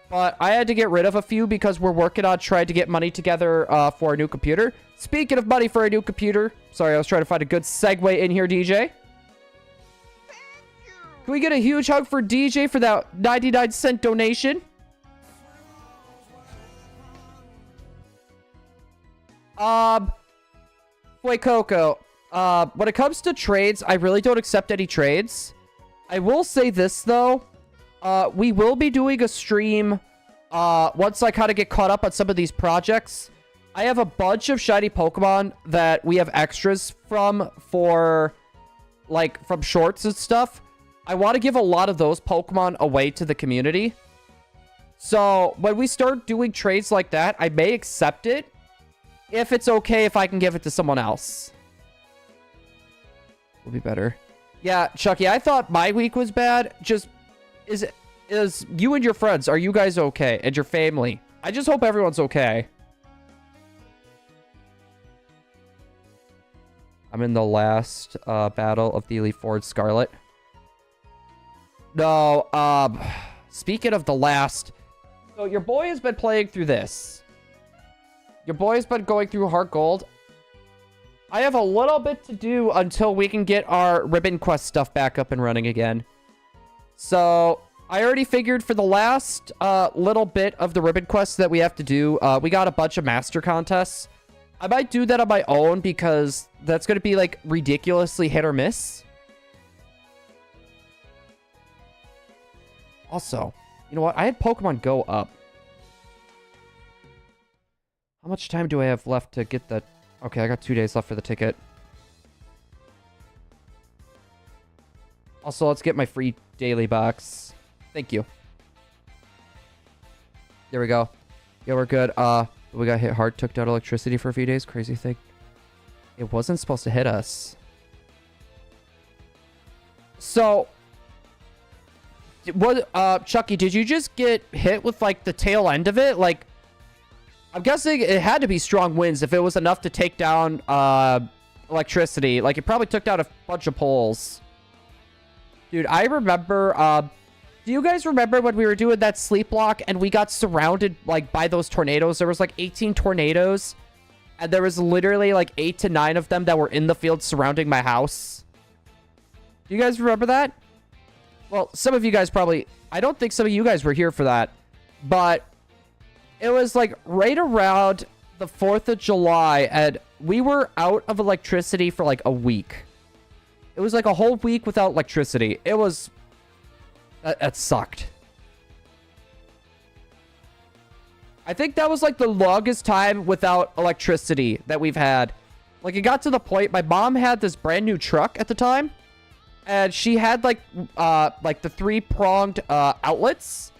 But I had to get rid of a few because we're working on trying to get money together for a new computer. Speaking of money for a new computer, sorry, I was trying to find a good segue in here, DJ. Can we get a huge hug for DJ for that 99-cent donation? Boy Coco, when it comes to trades, I really don't accept any trades. I will say this, though. We will be doing a stream once I kind of get caught up on some of these projects. I have a bunch of shiny Pokemon that we have extras from from shorts and stuff. I want to give a lot of those Pokemon away to the community. So when we start doing trades like that, I may accept it if it's okay if I can give it to someone else. Will be better. Yeah, Chucky, I thought my week was bad. Just is you and your friends, are you guys okay? And your family? I just hope everyone's okay. I'm in the last battle of the Elite Four Scarlet. No, speaking of the last, so your boy has been playing through this. Your boy's been going through Heart Gold. I have a little bit to do until we can get our Ribbon Quest stuff back up and running again. So I already figured for the last little bit of the Ribbon Quest that we have to do, we got a bunch of master contests. I might do that on my own because that's going to be like ridiculously hit or miss. Also, you know what? I had Pokemon Go up. How much time do I have left to get that? Okay, I got 2 days left for the ticket. Also, let's get my free daily box. Thank you. There we go. Yeah, we're good. We got hit hard, took down electricity for a few days. Crazy thing. It wasn't supposed to hit us. So, what, Chucky, did you just get hit with, like, the tail end of it? Like, I'm guessing it had to be strong winds if it was enough to take down, electricity. Like, it probably took down a bunch of poles. Dude, I remember, do you guys remember when we were doing that sleep block and we got surrounded, like, by those tornadoes? There was, like, 18 tornadoes. And there was literally, like, 8 to 9 of them that were in the field surrounding my house. Do you guys remember that? Well, some of you guys probably... I don't think some of you guys were here for that. But it was, like, right around the 4th of July. And we were out of electricity for, like, a week. It was, like, a whole week without electricity. It was... That sucked. I think that was, like, the longest time without electricity that we've had. Like, it got to the point... My mom had this brand new truck at the time. And she had, like the 3-pronged, outlets.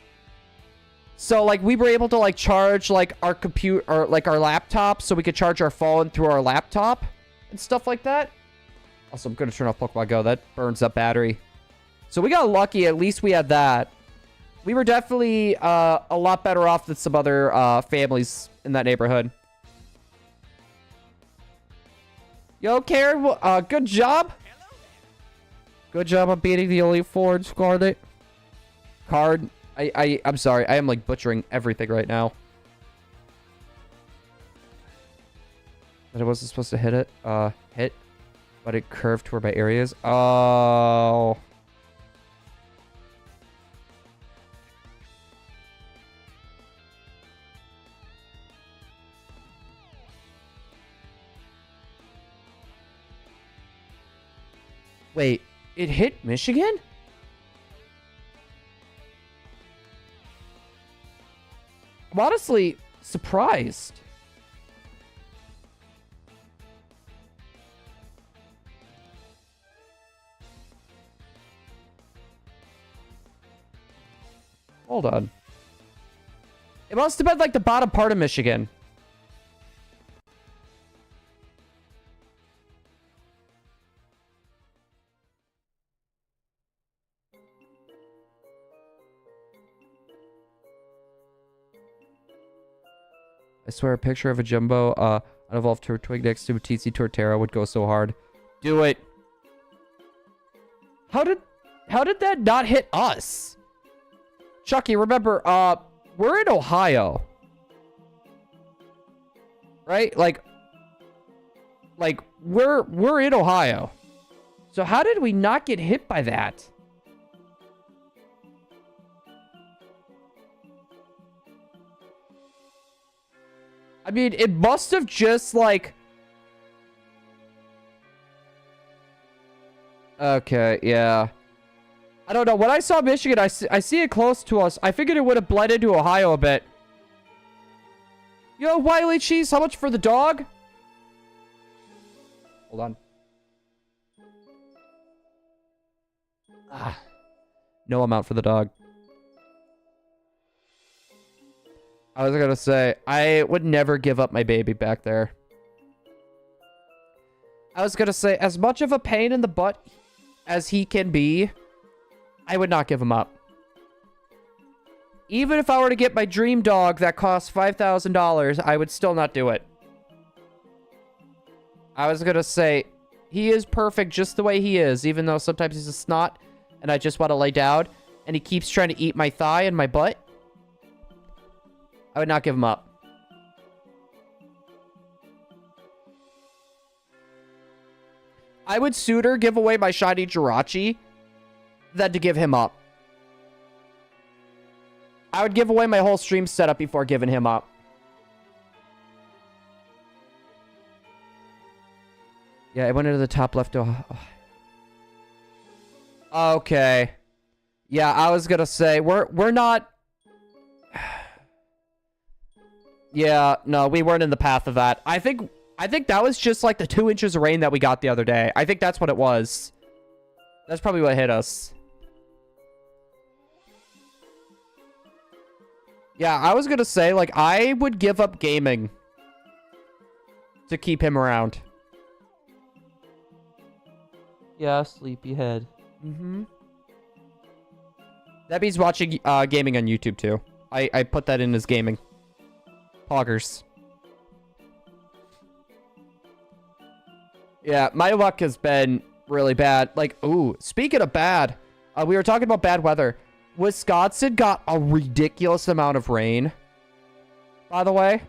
So, like, we were able to, like, charge, like, our computer... Or, like, our laptop. So we could charge our phone through our laptop. And stuff like that. Also, I'm gonna turn off Pokemon Go. That burns up battery. So we got lucky. At least we had that. We were definitely a lot better off than some other families in that neighborhood. Yo, Karen, good job. Good job on beating the Elite Four and Scarlet. Card. I'm sorry. I am, like, butchering everything right now. But I wasn't supposed to hit it. Hit. But it curved toward my areas. Oh... Wait, it hit Michigan? I'm honestly surprised. Hold on. It must have been like the bottom part of Michigan. I swear a picture of a jumbo unevolved twig next to a TC Torterra would go so hard. Do it. How did that not hit us? Chucky, remember, we're in Ohio. Right? Like we're in Ohio. So how did we not get hit by that? I mean, it must have just, like... Okay, yeah. I don't know. When I saw Michigan, I see it close to us. I figured it would have bled into Ohio a bit. Yo, Wiley Cheese, how much for the dog? Hold on. No amount for the dog. I was gonna say, I would never give up my baby back there. I was gonna say, as much of a pain in the butt as he can be, I would not give him up. Even if I were to get my dream dog that costs $5,000, I would still not do it. I was gonna say, he is perfect just the way he is, even though sometimes he's a snot, and I just want to lay down, and he keeps trying to eat my thigh and my butt. I would not give him up. I would sooner give away my shiny Jirachi than to give him up. I would give away my whole stream setup before giving him up. Yeah, it went into the top left. Okay. Yeah, I was gonna say, we're not... Yeah, no, we weren't in the path of that. I think that was just like the 2 inches of rain that we got the other day. I think that's what it was. That's probably what hit us. Yeah, I was gonna say, like, I would give up gaming to keep him around. Yeah, sleepyhead. Mm-hmm. That means watching gaming on YouTube, too. I put that in as gaming. Poggers. Yeah, my luck has been really bad. Like, ooh, speaking of bad, we were talking about bad weather. Wisconsin got a ridiculous amount of rain, by the way.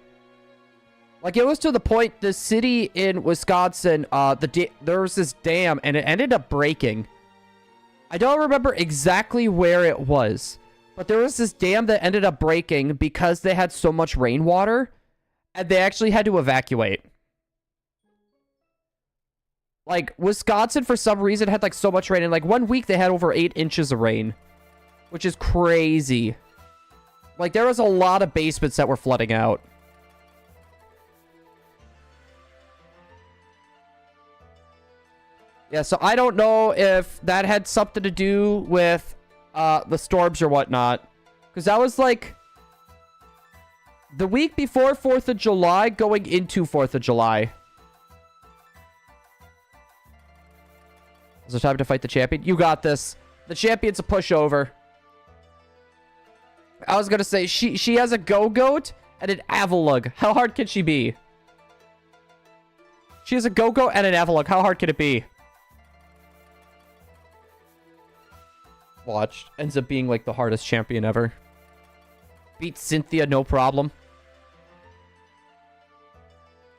Like, it was to the point, the city in Wisconsin, there was this dam, and it ended up breaking. I don't remember exactly where it was, but there was this dam that ended up breaking because they had so much rainwater, and they actually had to evacuate. Like, Wisconsin, for some reason, had, like, so much rain. And, like, 1 week, they had over 8 inches of rain. Which is crazy. Like, there was a lot of basements that were flooding out. Yeah, so I don't know if that had something to do with the storms or whatnot. Because that was, like, the week before 4th of July going into 4th of July. Is it time to fight the champion? You got this. The champion's a pushover. I was gonna say, she has a Go-Goat and an Avalugg. How hard can she be? She has a Go-Goat and an Avalugg. How hard can it be? Watched. Ends up being, like, the hardest champion ever. Beat Cynthia, no problem.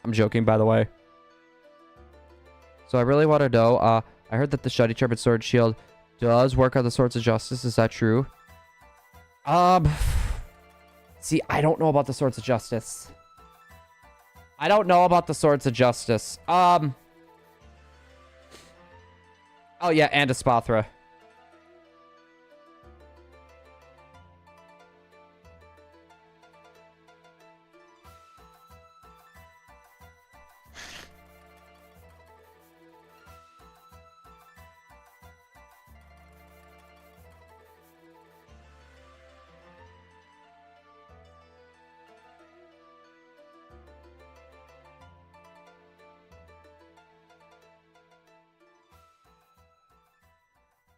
I'm joking, by the way. So I really want to know, I heard that the Shiny Charm and Sword Shield does work on the Swords of Justice. Is that true? See, I don't know about the Swords of Justice. I don't know about the Swords of Justice. Oh, yeah, and a Spathra.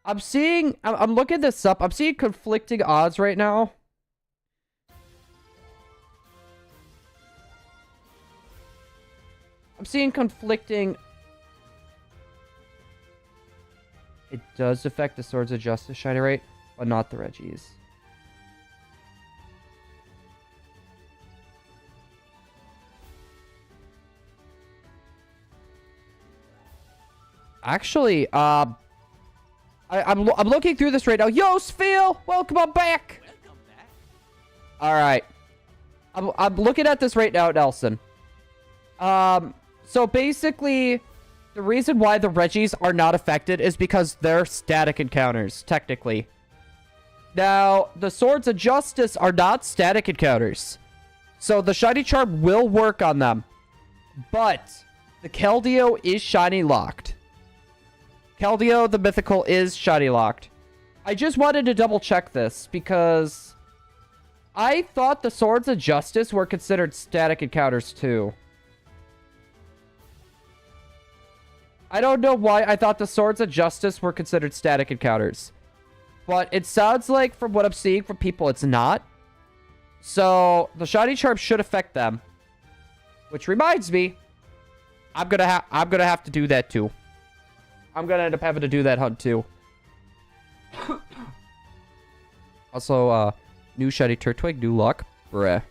I'm looking this up. I'm seeing conflicting odds right now. I'm seeing conflicting. It does affect the Swords of Justice shiny rate, but not the Reggies. Actually, I'm looking through this right now. Yo, Sphere, welcome on back. Welcome back. All right, I'm looking at this right now, Nelson. So basically, the reason why the Reggies are not affected is because they're static encounters, technically. Now, the Swords of Justice are not static encounters, so the Shiny Charm will work on them. But the Keldeo is shiny locked. Keldeo, the mythical, is shiny locked. I just wanted to double check this because I thought the Swords of Justice were considered static encounters too. I don't know why I thought the Swords of Justice were considered static encounters. But it sounds like, from what I'm seeing from people, it's not. So, the Shiny Charm should affect them. Which reminds me, I'm gonna have to do that too. I'm gonna end up having to do that hunt too. Also, new Shiny Turtwig, new luck. Bruh.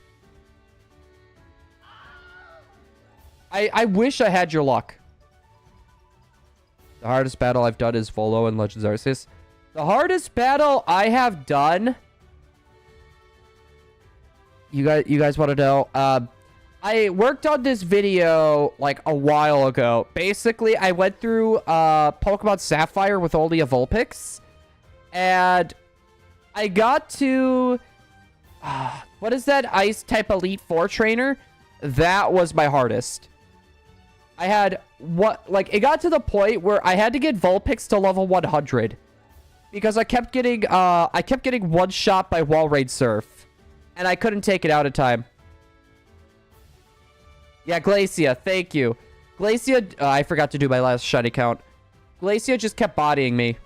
I wish I had your luck. The hardest battle I've done is Volo and Legends Arceus. The hardest battle I have done... You guys want to know? I worked on this video, like, a while ago. Basically, I went through Pokemon Sapphire with only a Vulpix. And I got to... what is that Ice-type Elite Four trainer? That was my hardest. I had... it got to the point where I had to get Vulpix to level 100. Because I kept getting one shot by Wall Raid Surf. And I couldn't take it out in time. Yeah, Glacia, thank you. Glacia, I forgot to do my last shiny count. Glacia just kept bodying me.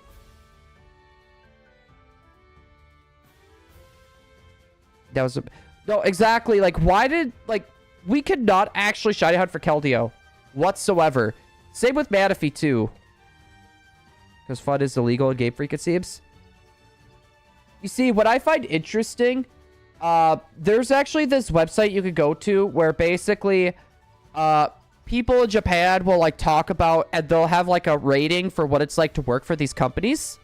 That was... No, exactly. Like, why did... Like, we could not actually shiny hunt for Keldeo. Whatsoever. Same with Manaphy, too. Because FUD is illegal in Game Freak, it seems. You see, what I find interesting... there's actually this website you could go to where basically people in Japan will like talk about, and they'll have like a rating for what it's like to work for these companies.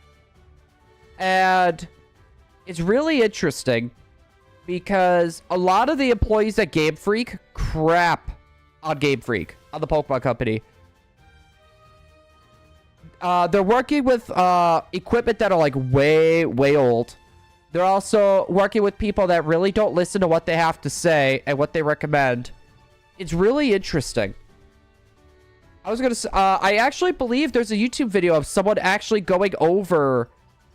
And it's really interesting because a lot of the employees at Game Freak crap on Game Freak, on the Pokemon company. They're working with equipment that are like way old. They're also working with people that really don't listen to what they have to say and what they recommend. It's really interesting. I was going to say, I actually believe there's a YouTube video of someone actually going over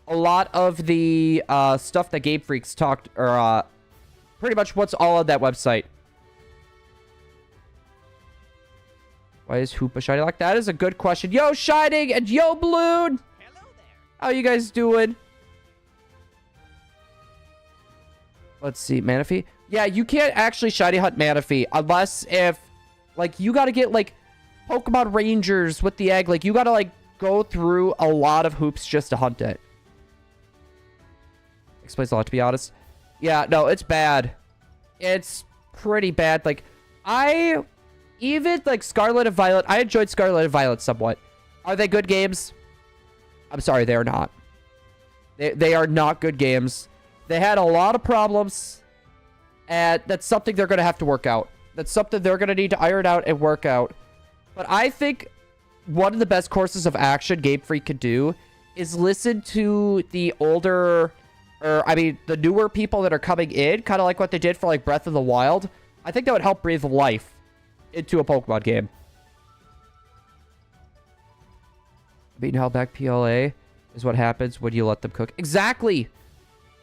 a lot of the stuff that Game Freaks talked, or pretty much what's all on that website. Why is Hoopa shiny like that? Is a good question. Yo, Shining, and yo, Balloon! Hello there. How you guys doing? Let's see, Manaphy. Yeah, you can't actually shiny hunt Manaphy unless if, like, you gotta get, like, Pokemon Rangers with the egg. Like, you gotta, like, go through a lot of hoops just to hunt it. Explains a lot, to be honest. Yeah, no, it's bad. It's pretty bad. Like, even, like, Scarlet and Violet, I enjoyed Scarlet and Violet somewhat. Are they good games? I'm sorry, they are not. They are not good games. They had a lot of problems, and that's something they're going to have to work out. That's something they're going to need to iron out and work out. But I think one of the best courses of action Game Freak could do is listen to the older, or I mean, the newer people that are coming in, kind of like what they did for like Breath of the Wild. I think that would help breathe life into a Pokemon game. Being held back PLA is what happens when you let them cook. Exactly!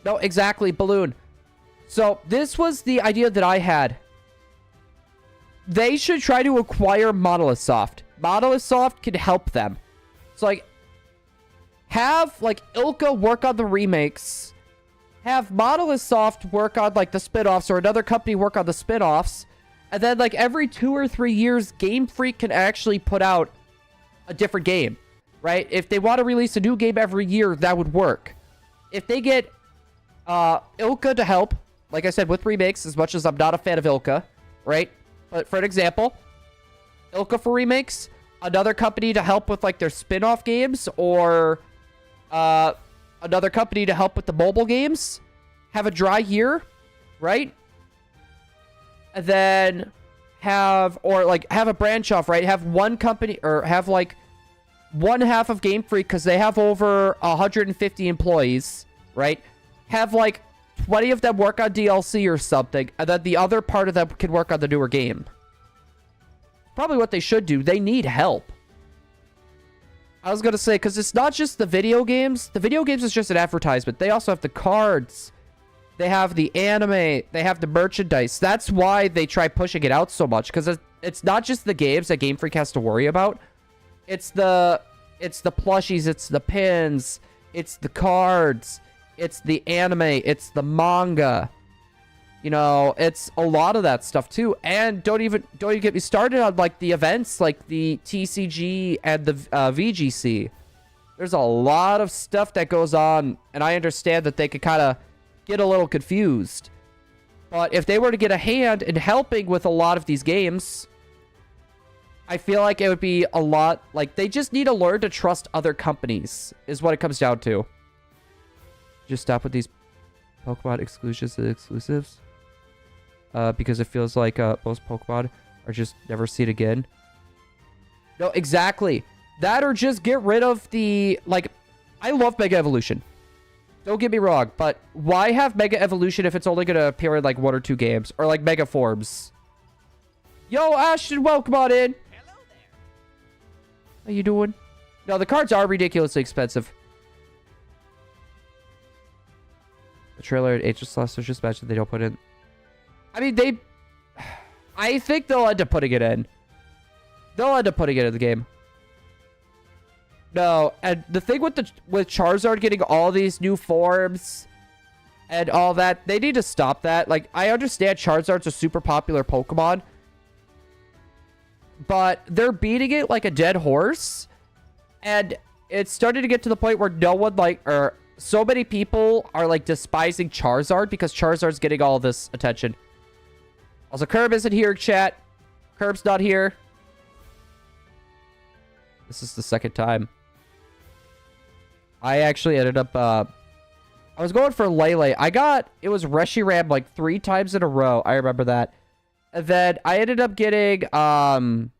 No, exactly, Balloon. So, this was the idea that I had. They should try to acquire Monolith Soft. Monolith Soft can help them. So, like, have like Ilka work on the remakes, have Monolith Soft work on like the spin-offs, or another company work on the spin-offs, and then like every 2 or 3 years, Game Freak can actually put out a different game, right? If they want to release a new game every year, that would work. If they get Ilka to help, like I said, with remakes, as much as I'm not a fan of Ilka, right? But for an example, Ilka for remakes, another company to help with like their spin-off games, or another company to help with the mobile games, have a dry year, right? And then have a branch off, right? Have one company, or have like one half of Game Freak, because they have over 150 employees, right? Have like 20 of them work on DLC or something, and then the other part of them can work on the newer game. Probably what they should do. They need help. I was gonna say, because it's not just the video games. The video games is just an advertisement. They also have the cards. They have the anime. They have the merchandise. That's why they try pushing it out so much, because it's not just the games that Game Freak has to worry about. It's the plushies. It's the pins. It's the cards. It's the anime. It's the manga. You know, it's a lot of that stuff too. And don't even get me started on like the events, like the TCG and the VGC. There's a lot of stuff that goes on, and I understand that they could kind of get a little confused. But if they were to get a hand in helping with a lot of these games, I feel like it would be a lot, like they just need to learn to trust other companies, is what it comes down to. Just stop with these Pokemon exclusives. Because it feels like most Pokemon are just never seen again. No, exactly. That, or just get rid of the, like, I love Mega Evolution. Don't get me wrong, but why have Mega Evolution if it's only going to appear in like 1 or 2 games? Or like Mega Forms? Yo, Ashton, welcome on in. Hello there. How you doing? No, the cards are ridiculously expensive. The trailer at Ageless Lost, so just imagine they don't put in. I mean, I think they'll end up putting it in. They'll end up putting it in the game. No, and the thing with Charizard getting all these new forms and all that, they need to stop that. Like, I understand Charizard's a super popular Pokemon, but they're beating it like a dead horse, and it's starting to get to the point where no one or so many people are like despising Charizard because Charizard's getting all this attention. Also, Curb isn't here, chat. Curb's not here. This is the second time. I actually ended up, I was going for Lele. It was Reshiram like 3 times in a row. I remember that. And then I ended up getting, Hiram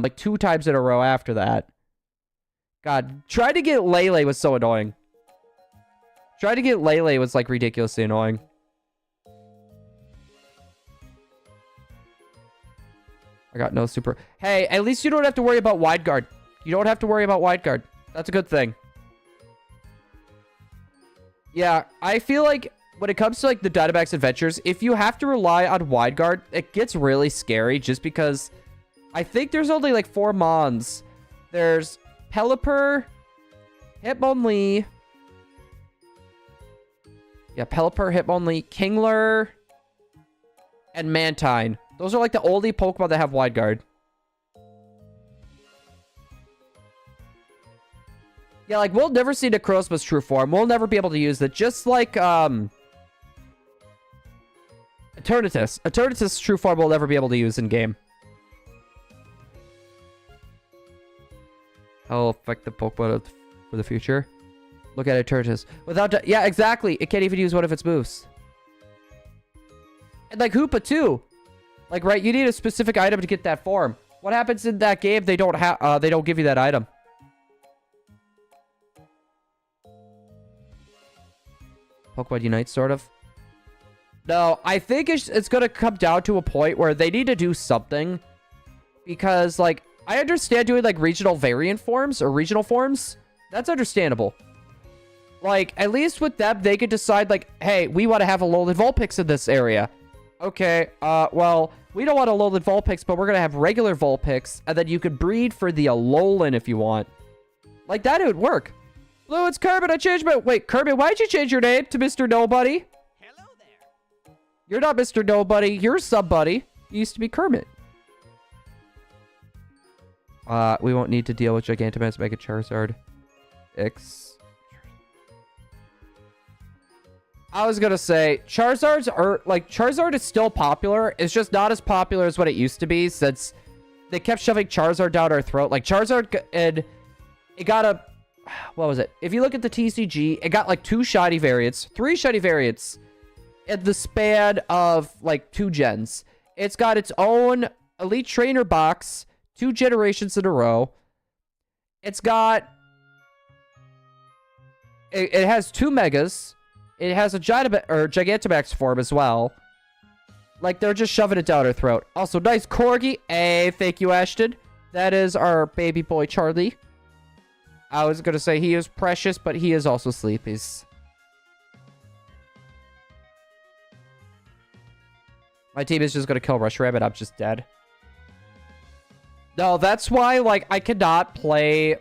like 2 times in a row after that. God, trying to get Lele was so annoying. Trying to get Lele was like ridiculously annoying. I got no super. Hey, at least you don't have to worry about wide guard. You don't have to worry about wide guard. That's a good thing. Yeah, I feel like when it comes to like the Dynamax Adventures, if you have to rely on wide guard, it gets really scary just because I think there's only like 4 Mons. There's Pelipper, Hitmonlee. Yeah, Pelipper, Hitmonlee, Kingler, and Mantine. Those are like the only Pokemon that have wide guard. Yeah, like we'll never see Necrozma's true form. We'll never be able to use it. Just like Eternatus. Eternatus' true form we'll never be able to use in game. How effective Pokemon for the future? Look at Eternatus. Without, yeah, exactly. It can't even use one of its moves. And like Hoopa too. Like, right, you need a specific item to get that form. What happens in that game? They don't have. They don't give you that item. Pokemon Unite, sort of. No, I think it's gonna come down to a point where they need to do something, because like I understand doing like regional variant forms or regional forms. That's understandable. Like, at least with them, they could decide like, hey, we want to have a Alolan Vulpix in this area. Okay, well, we don't want a Alolan Vulpix, but we're going to have regular Vulpix, and then you could breed for the Alolan if you want. Like, that would work. Blue, it's Kermit. I changed my... Wait, Kermit, why'd you change your name to Mr. Nobody? Hello there. You're not Mr. Nobody. You're somebody. You used to be Kermit. We won't need to deal with Gigantamax, Mega Charizard. I was gonna say, Charizard is still popular. It's just not as popular as what it used to be, since they kept shoving Charizard down our throat. Like, Charizard, and it got a... What was it? If you look at the TCG, it got like 3 shiny variants in the span of like 2 gens. It's got its own Elite Trainer box 2 generations in a row. It's got... It has 2 Megas. It has a Gigantamax form as well. Like, they're just shoving it down our throat. Also, nice Corgi. Hey, thank you, Ashton. That is our baby boy, Charlie. I was going to say he is precious, but he is also sleepies. My team is just going to kill Rush Rabbit. I'm just dead. No, that's why, like, I cannot play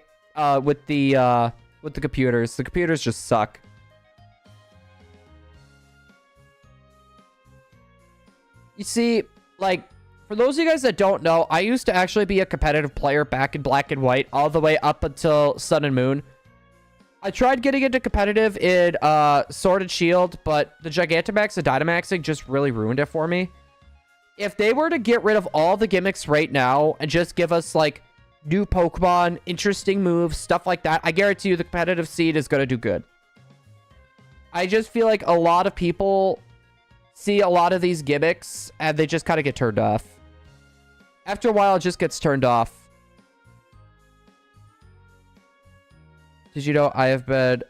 with the computers. The computers just suck. You see, like, for those of you guys that don't know, I used to actually be a competitive player back in Black and White, all the way up until Sun and Moon. I tried getting into competitive in Sword and Shield, but the Gigantamax and Dynamaxing just really ruined it for me. If they were to get rid of all the gimmicks right now and just give us, like, new Pokemon, interesting moves, stuff like that, I guarantee you the competitive scene is going to do good. I just feel like a lot of people see a lot of these gimmicks and they just kind of get turned off. After a while, it just gets turned off. Did you know I've been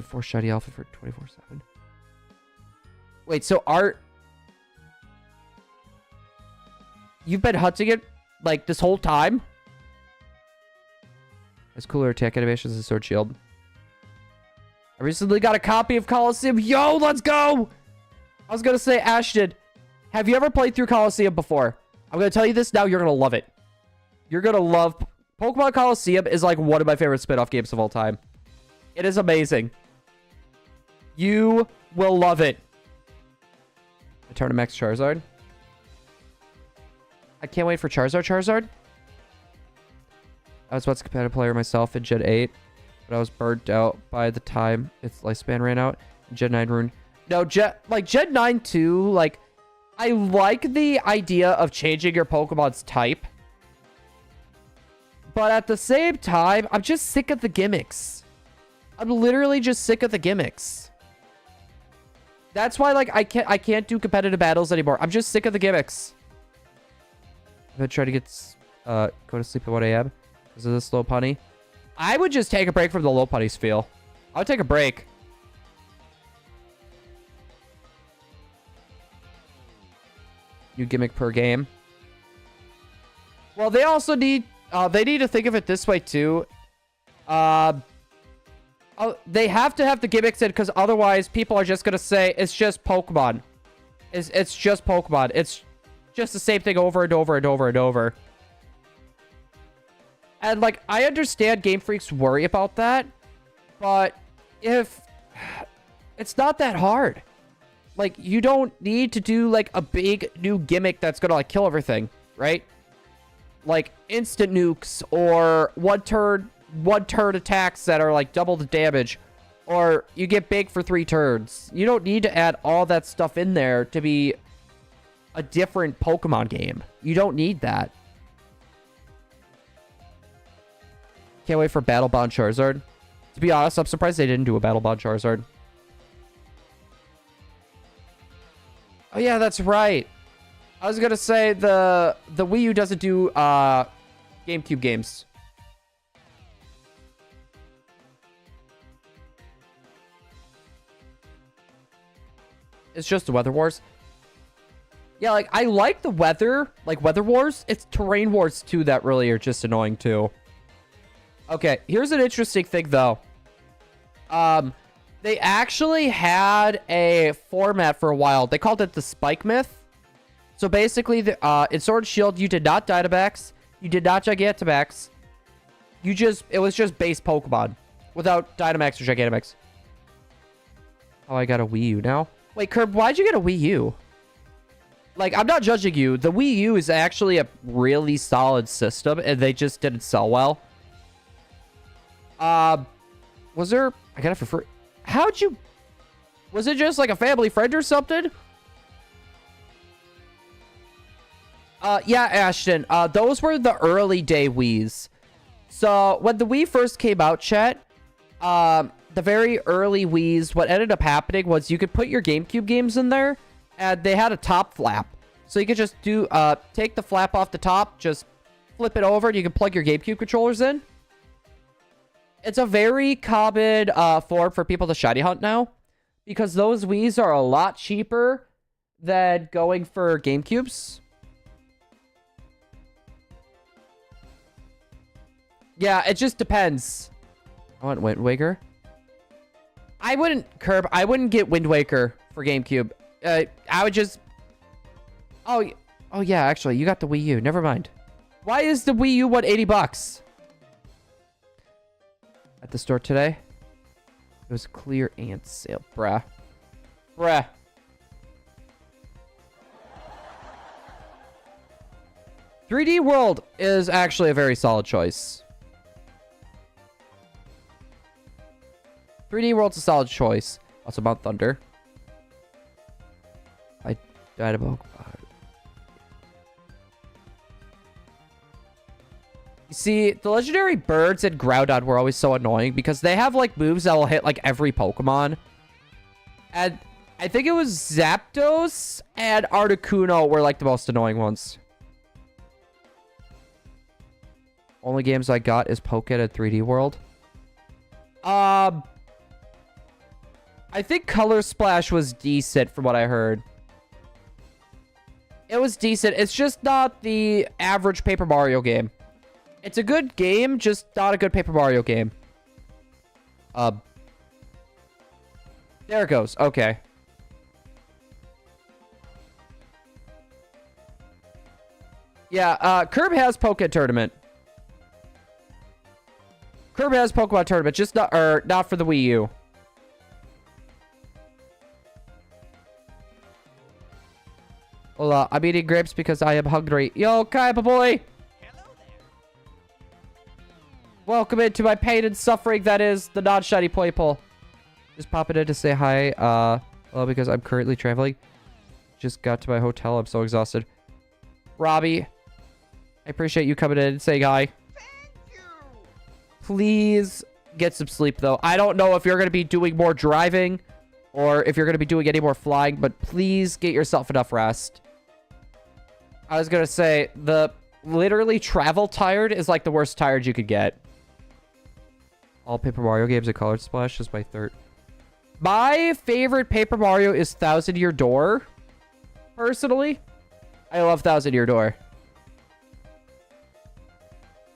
4 shiny alpha for 24/7? Wait, so you've been hunting it like this whole time? Has cooler attack animations than Sword Shield. I recently got a copy of Coliseum. Yo, let's go! I was gonna say, Ashton, have you ever played through Coliseum before? I'm gonna tell you this now, you're gonna love it. You're gonna love... Pokemon Coliseum is like one of my favorite spin-off games of all time. It is amazing. You will love it. Eternamax Charizard. I can't wait for Charizard. I was once a competitive player myself in Gen 8, but I was burnt out by the time its lifespan ran out. Gen 9 ruined. No, Gen 9 too, like, I like the idea of changing your Pokemon's type. But at the same time, I'm just sick of the gimmicks. I'm literally just sick of the gimmicks. That's why, like, I can't do competitive battles anymore. I'm just sick of the gimmicks. I'm gonna try to get go to sleep at 1 a.m. because of this low punny. I would just take a break from the low punnies feel. I would take a break. New gimmick per game. Well, they also need they need to think of it this way too. They have to have the gimmicks in, because otherwise people are just gonna say it's just Pokemon. It's just Pokemon. It's just the same thing over and over and over and over. And, like, I understand Game Freak's worry about that, but if... It's not that hard. Like, you don't need to do, like, a big new gimmick that's gonna, like, kill everything, right? Like, instant nukes, or one-turn attacks that are, like, double the damage, or you get big for 3 turns. You don't need to add all that stuff in there to be a different Pokemon game. You don't need that. Can't wait for Battle Bond Charizard. To be honest, I'm surprised they didn't do a Battle Bond Charizard. Oh yeah, that's right. I was gonna say the Wii U doesn't do GameCube games. It's just the Weather Wars. Yeah, like, I like the weather, like Weather Wars. It's Terrain Wars 2 that really are just annoying too. Okay, here's an interesting thing though. They actually had a format for a while. They called it the Spike Myth. So basically, in Sword and Shield, you did not Dynamax, you did not Gigantamax, it was just base Pokemon without Dynamax or Gigantamax. Oh, I got a Wii U now. Wait, Curb, why'd you get a Wii U? Like, I'm not judging you. The Wii U is actually a really solid system, and they just didn't sell well. Was there... I got it for free. How'd you... Was it just like a family friend or something? Yeah, Ashton. Those were the early day Wiis. So, when the Wii first came out, chat, the very early Wiis, what ended up happening was you could put your GameCube games in there, and they had a top flap. So you could just do, take the flap off the top, just flip it over, and you can plug your GameCube controllers in. It's a very common form for people to shiny hunt now, because those Wiis are a lot cheaper than going for GameCubes. Yeah, it just depends. I want Wind Waker. I wouldn't get Wind Waker for GameCube. I would just... Oh yeah, actually, you got the Wii U. Never mind. Why is the Wii U, what, 80 bucks? At the store today? It was clear and sale. Bruh. 3D World is actually a very solid choice. 3D World's a solid choice. Also, Mount Thunder. I died about... You see, the legendary birds and Groudon were always so annoying because they have, like, moves that will hit, like, every Pokemon. And I think it was Zapdos and Articuno were, like, the most annoying ones. Only games I got is Pokémon and 3D World. I think Color Splash was decent from what I heard. It was decent. It's just not the average Paper Mario game. It's a good game, just not a good Paper Mario game. There it goes. Okay. Yeah, Curb has Poké Tournament. Curb has Pokemon Tournament, just not for the Wii U. Hola, I'm eating grapes because I am hungry. Yo, Kaiba boy! Hello there. Welcome into my pain and suffering that is the non-shiny Playpool. Just popping in to say hi. Hello, because I'm currently traveling. Just got to my hotel. I'm so exhausted. Robbie, I appreciate you coming in and saying hi. Thank you. Please get some sleep, though. I don't know if you're going to be doing more driving or if you're going to be doing any more flying, but please get yourself enough rest. I was going to say, the literally travel tired is like the worst tired you could get. All Paper Mario games are Color Splash is my third. My favorite Paper Mario is Thousand Year Door. Personally, I love Thousand Year Door.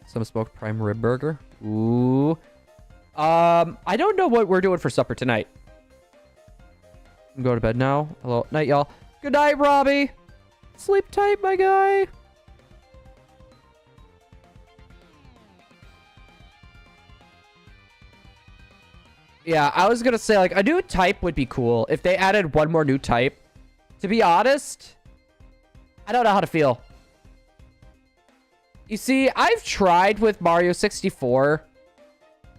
Some smoked prime rib burger. Ooh. I don't know what we're doing for supper tonight. I'm going to bed now. Hello. Night, y'all. Good night, Robbie. Sleep tight, my guy. Yeah, I was going to say, like, a new type would be cool if they added one more new type. To be honest, I don't know how to feel. You see, I've tried with Mario 64.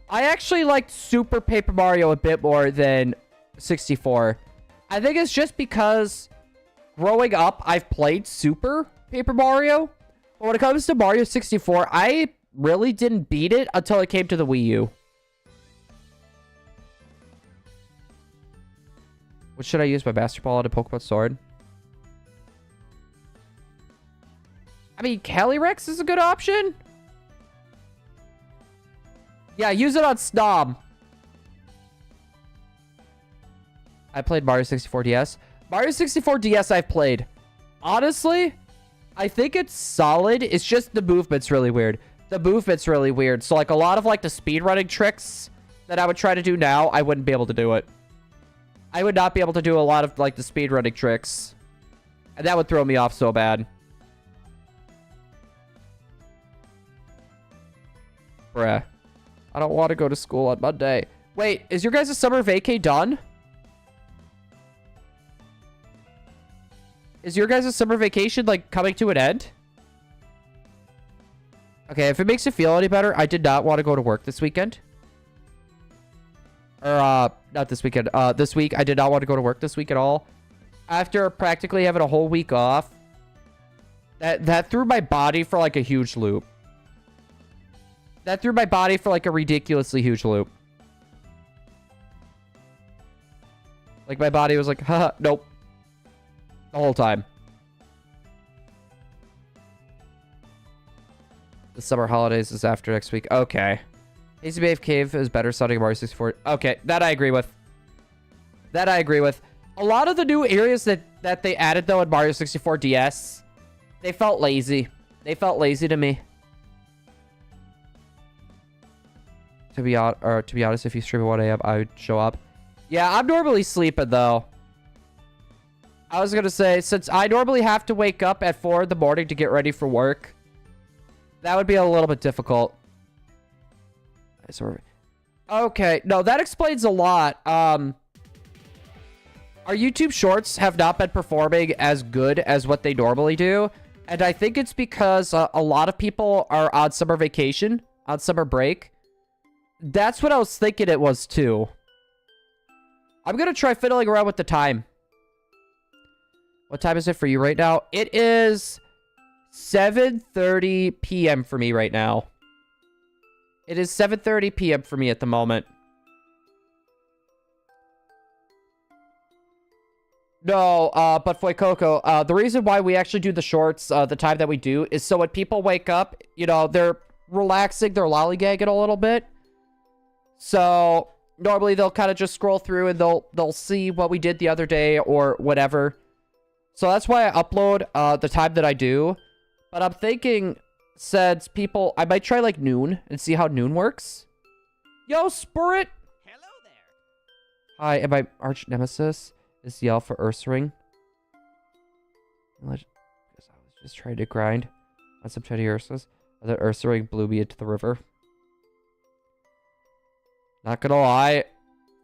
I actually liked Super Paper Mario a bit more than 64. I think it's just because growing up, I've played Super Paper Mario. But when it comes to Mario 64, I really didn't beat it until it came to the Wii U. What should I use, my Master Ball and a Pokemon Sword? I mean, Calyrex is a good option. Yeah, use it on Snob. I played Mario 64 DS. Mario 64 DS I've played. Honestly, I think it's solid. It's just the movement's really weird. The movement's really weird. So, like, a lot of, like, the speedrunning tricks that I would try to do now, I wouldn't be able to do it. I would not be able to do a lot of, like, the speedrunning tricks. And that would throw me off so bad. Bruh. I don't want to go to school on Monday. Wait, is your guys' summer vacay done? Is your guys' summer vacation, like, coming to an end? Okay, if it makes you feel any better, I did not want to go to work this weekend. Or, not this weekend. This week, I did not want to go to work this week at all. After practically having a whole week off, that threw my body for, like, a huge loop. That threw my body for, like, a ridiculously huge loop. Like, my body was like, haha, nope. The whole time. The summer holidays is after next week. Okay. Hazy Bay Cave is better sounding Mario 64. Okay, that I agree with. That I agree with. A lot of the new areas that they added, though, in Mario 64 DS, they felt lazy. They felt lazy to me. To be honest, if you stream at 1 a.m., I would show up. Yeah, I'm normally sleeping, though. I was going to say, since I normally have to wake up at 4 in the morning to get ready for work, that would be a little bit difficult. Okay, no, that explains a lot. Our YouTube shorts have not been performing as good as what they normally do. And I think it's because a lot of people are on summer vacation, on summer break. That's what I was thinking it was, too. I'm going to try fiddling around with the time. What time is it for you right now? It is 7:30 p.m. for me right now. It is 7:30 p.m. for me at the moment. No, but Fuecoco, the reason why we actually do the shorts, the time that we do, is so when people wake up, you know, they're relaxing, they're lollygagging a little bit. So normally they'll kind of just scroll through and they'll see what we did the other day or whatever. So that's why I upload the time that I do. But I'm thinking, since people, I might try like noon and see how noon works. Yo, Spirit! Hello there. Hi, and my arch nemesis is Yell for Ursaring. I was just trying to grind on some tiny Ursas. And then Ursaring blew me into the river. Not gonna lie,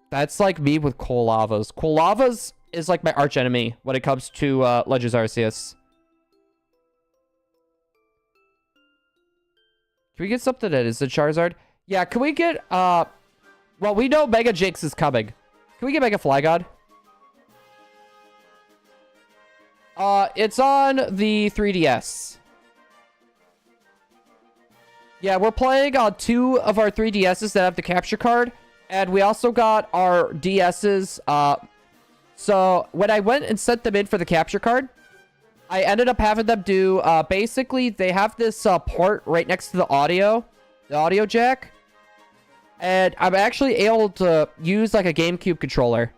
that's like me with Coal Lavas. Coal Lavas is like my arch enemy when it comes to Legends Arceus. Can we get something that is a Charizard? Yeah, can we get, well, we know Mega Jinx is coming. Can we get Mega Flygon? It's on the 3DS. Yeah, we're playing on 2 of our 3DSs that have the capture card. And we also got our DSs, so when I went and sent them in for the capture card, I ended up having them do, basically, they have this port right next to the audio jack. And I'm actually able to use, like, a GameCube controller.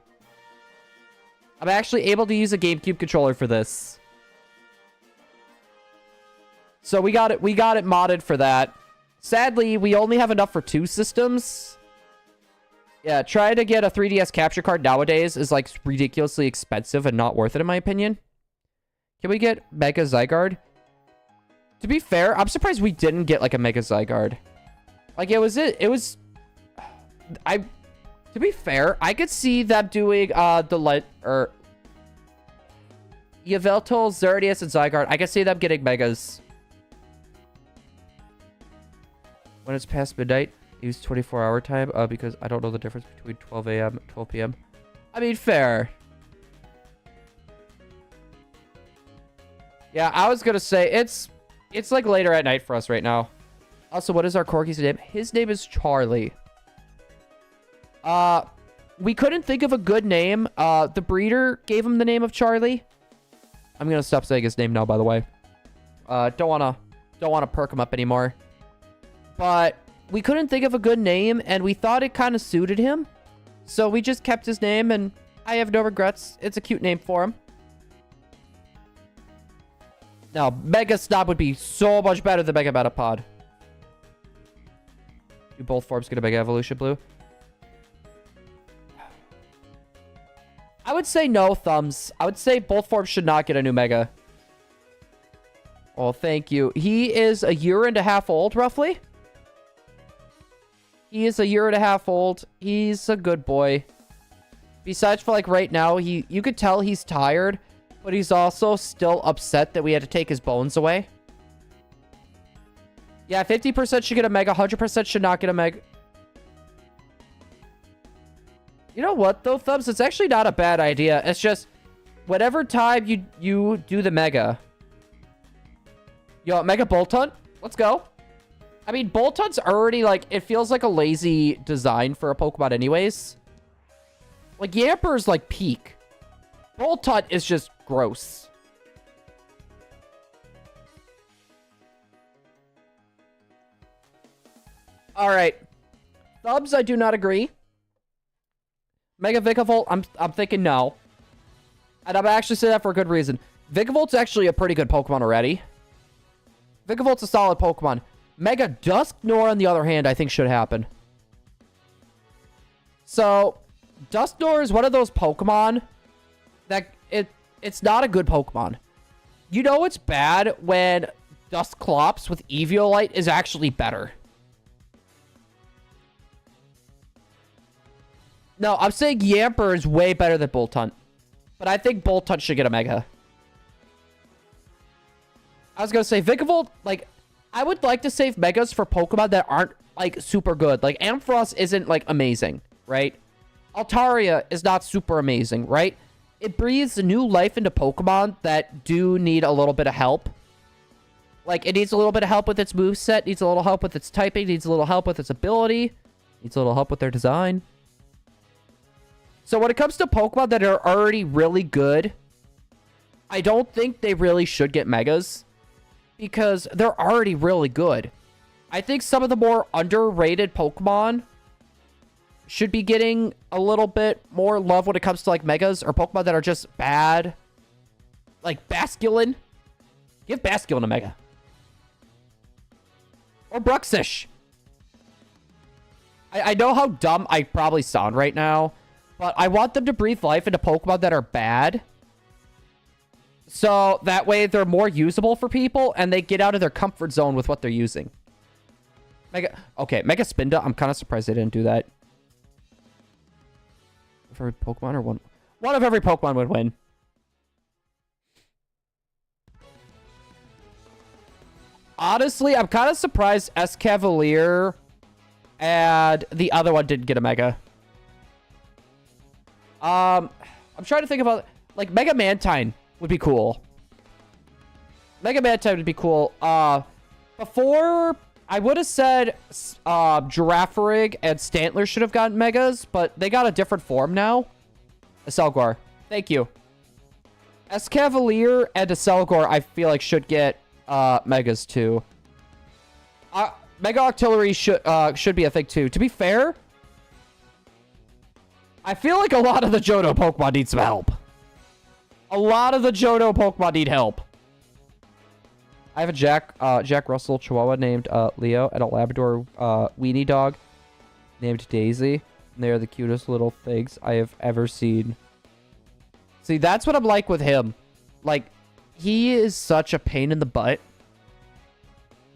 I'm actually able to use a GameCube controller for this. So we got it modded for that. Sadly, we only have enough for 2 systems. Yeah, trying to get a 3DS capture card nowadays is, like, ridiculously expensive and not worth it, in my opinion. Can we get Mega Zygarde? To be fair, I'm surprised we didn't get, like, a Mega Zygarde. Like, to be fair, I could see them doing, Yveltal, Xerneas, and Zygarde. I could see them getting Megas. When it's past midnight, use 24-hour time, because I don't know the difference between 12 a.m. and 12 p.m. I mean, fair. Yeah, I was gonna say, it's like later at night for us right now. Also, what is our corgi's name? His name is Charlie. We couldn't think of a good name. The breeder gave him the name of Charlie. I'm gonna stop saying his name now, by the way. Don't wanna perk him up anymore. But we couldn't think of a good name, and we thought it kind of suited him. So we just kept his name, and I have no regrets. It's a cute name for him. Now, Mega Snob would be so much better than Mega Metapod. Do both forms get a Mega Evolution, Blue? I would say no, Thumbs. I would say both forms should not get a new Mega. Oh, thank you. He is a year and a half old, roughly. He is a year and a half old. He's a good boy. Besides for like right now, you could tell he's tired, but he's also still upset that we had to take his bones away. Yeah, 50% should get a mega, 100% should not get a mega. You know what though, Thumbs? It's actually not a bad idea. It's just whatever time you do the mega. Yo, mega Bolt Hunt? Let's go. I mean, Bolt Hunt's already like, it feels like a lazy design for a Pokemon anyways. Like, Yamper's like peak. Bolt Hunt is just gross. Alright. Thumbs, I do not agree. Mega Vikavolt, I'm thinking no. And I'm actually saying that for a good reason. Vigavolt's actually a pretty good Pokemon already. Vigavolt's a solid Pokemon. Mega Dusknoir, on the other hand, I think should happen. So, Dusknoir is one of those Pokemon that it's not a good Pokemon. You know it's bad when Dusclops with Eviolite is actually better. No, I'm saying Yamper is way better than Bolt Hunt. But I think Bolt Hunt should get a Mega. I was going to say, Vikavolt, like, I would like to save Megas for Pokemon that aren't, like, super good. Like, Ampharos isn't, like, amazing, right? Altaria is not super amazing, right? It breathes new life into Pokemon that do need a little bit of help. Like, it needs a little bit of help with its moveset, needs a little help with its typing, needs a little help with its ability, needs a little help with their design. So when it comes to Pokemon that are already really good, I don't think they really should get Megas because they're already really good. I think some of the more underrated Pokemon should be getting a little bit more love when it comes to like Megas or Pokemon that are just bad. Like Basculin. Give Basculin a Mega. Or Bruxish. I know how dumb I probably sound right now, but I want them to breathe life into Pokemon that are bad. So that way they're more usable for people and they get out of their comfort zone with what they're using. Okay, Mega Spinda. I'm kind of surprised they didn't do that. For every Pokemon or one of every Pokemon would win. Honestly, I'm kind of surprised Escavalier and the other one didn't get a Mega. I'm trying to think about, like, Mega Mantine would be cool. Mega Mantine would be cool. Before, I would have said Girafarig and Stantler should have gotten Megas, but they got a different form now. Acelgar. Thank you. Escavalier and Acelgar, I feel like, should get Megas, too. Mega Octillery should be a thing, too. To be fair, I feel like a lot of the Johto Pokemon need some help. A lot of the Johto Pokemon need help. I have a Jack Russell Chihuahua named Leo and a Labrador weenie dog named Daisy. And they are the cutest little things I have ever seen. See, that's what I'm like with him. Like, he is such a pain in the butt.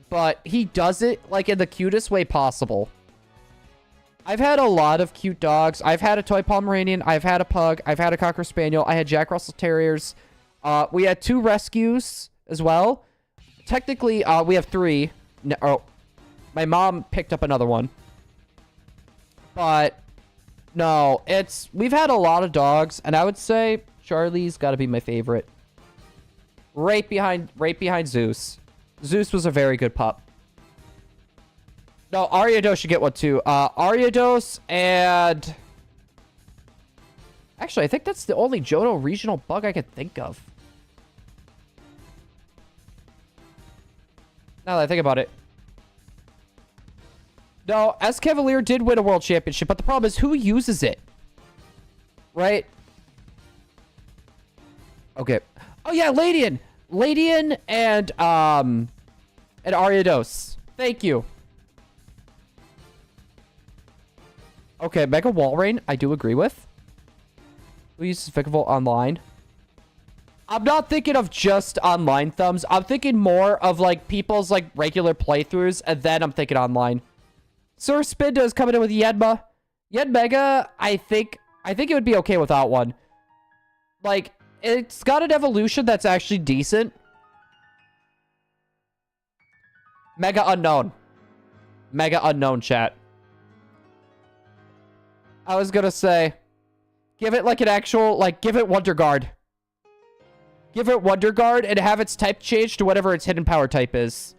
But he does it, like, in the cutest way possible. I've had a lot of cute dogs. I've had a toy Pomeranian. I've had a pug. I've had a Cocker Spaniel. I had Jack Russell Terriers. We had 2 rescues as well. Technically, we have 3. Oh, my mom picked up another one. But, no, we've had a lot of dogs, and I would say Charlie's got to be my favorite. Right behind Zeus. Zeus was a very good pup. No, Ariados should get one too. Ariados and... Actually, I think that's the only Johto regional bug I could think of. Now that I think about it. No, Escavalier did win a world championship, but the problem is who uses it? Right? Okay. Oh yeah, Ladian! Ladian and Ariados. Thank you. Okay, Mega Walrein, I do agree with. Who uses Vikavolt online? I'm not thinking of just online, Thumbs. I'm thinking more of, like, people's, like, regular playthroughs, and then I'm thinking online. Spinda is coming in with Yenma. Yenmega, I think it would be okay without one. Like, it's got an evolution that's actually decent. Mega Unknown. Mega Unknown, chat. I was gonna say, give it like an actual, like, give it Wonder Guard. Give it Wonder Guard and have its type change to whatever its hidden power type is.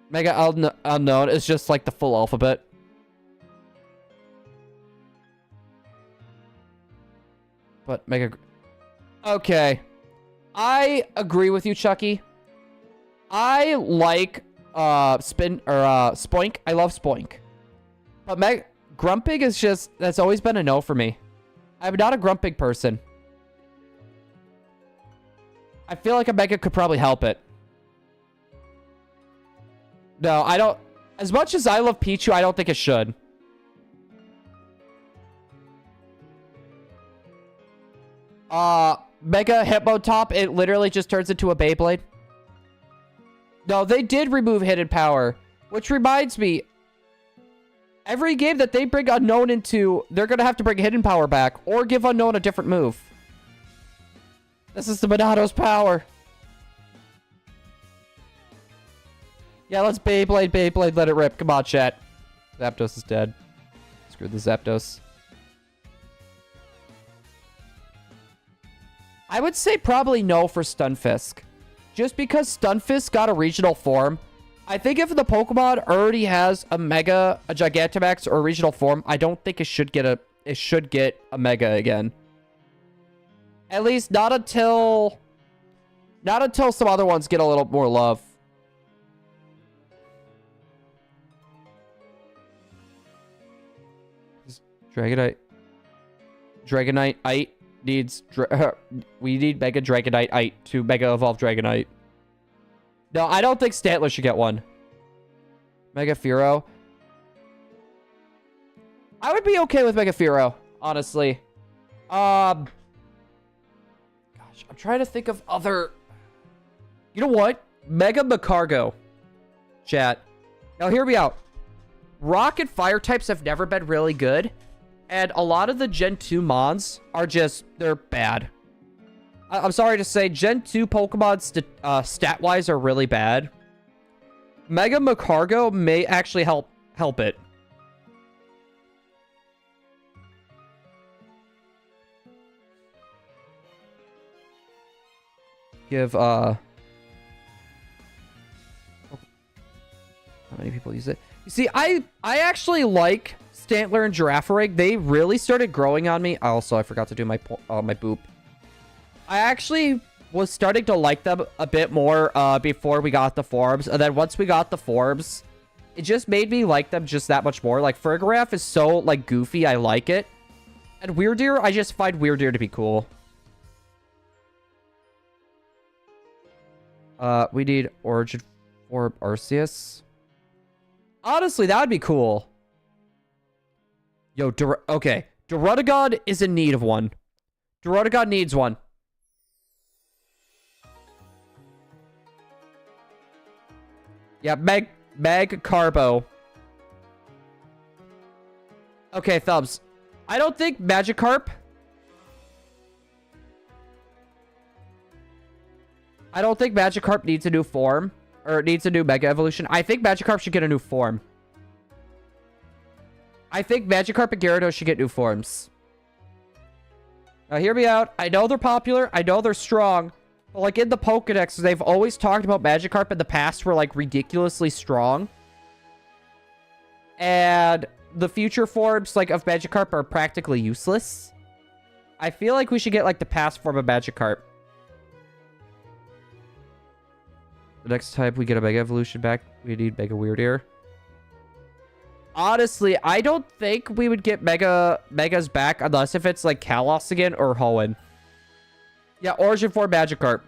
Mega Unknown is just like the full alphabet. But Mega... Okay. I agree with you, Chucky. I like Spoink. I love Spoink. But Grumpig is just... That's always been a no for me. I'm not a Grumpig person. I feel like a Mega could probably help it. No, I don't... As much as I love Pichu, I don't think it should. Mega Hippotop, it literally just turns into a Beyblade. No, they did remove hidden power. Which reminds me, every game that they bring Unknown into, they're going to have to bring hidden power back. Or give Unknown a different move. This is the Monato's power. Yeah, let's Beyblade, let it rip. Come on, chat. Zapdos is dead. Screw the Zapdos. I would say probably no for Stunfisk. Just because Stunfisk got a regional form. I think if the Pokemon already has a Mega, a Gigantamax, or a regional form, I don't think it should get a Mega again. At least not until some other ones get a little more love. Dragonite needs... we need Mega Dragonite to Mega Evolve Dragonite. No, I don't think Stantler should get one. Mega Fearow. I would be okay with Mega Fearow, honestly. Gosh, I'm trying to think of other... You know what? Mega Macargo. Chat. Now, hear me out. Rock and Fire types have never been really good. And a lot of the Gen 2 Mons are just... They're bad. I'm sorry to say, Gen 2 Pokemon stat-wise are really bad. Mega Macargo may actually help it. Give, how many people use it? You see, I actually like Stantler and Girafarig. They really started growing on me. Also, I forgot to do my boop. I actually was starting to like them a bit more before we got the forms. And then once we got the forms, it just made me like them just that much more. Like, Fergaraf is so, like, goofy. I like it. And Weirdeer, I just find Weirdeer to be cool. We need Origin Orb Arceus. Honestly, that would be cool. Yo, okay. Durudagod is in need of one. Durudagod needs one. Yeah, Meg Carbo. Okay, Thumbs. I don't think Magikarp... I don't think Magikarp needs a new form. Or needs a new Mega Evolution. I think Magikarp should get a new form. I think Magikarp and Gyarados should get new forms. Now, hear me out. I know they're popular. I know they're strong. But, like, in the Pokedex, they've always talked about Magikarp in the past were, like, ridiculously strong. And the future forms, like, of Magikarp are practically useless. I feel like we should get, like, the past form of Magikarp. The next time we get a Mega Evolution back, we need Mega Weirdeer. Honestly, I don't think we would get Megas back unless if it's like Kalos again or Hoenn. Yeah, Origin 4 Magikarp.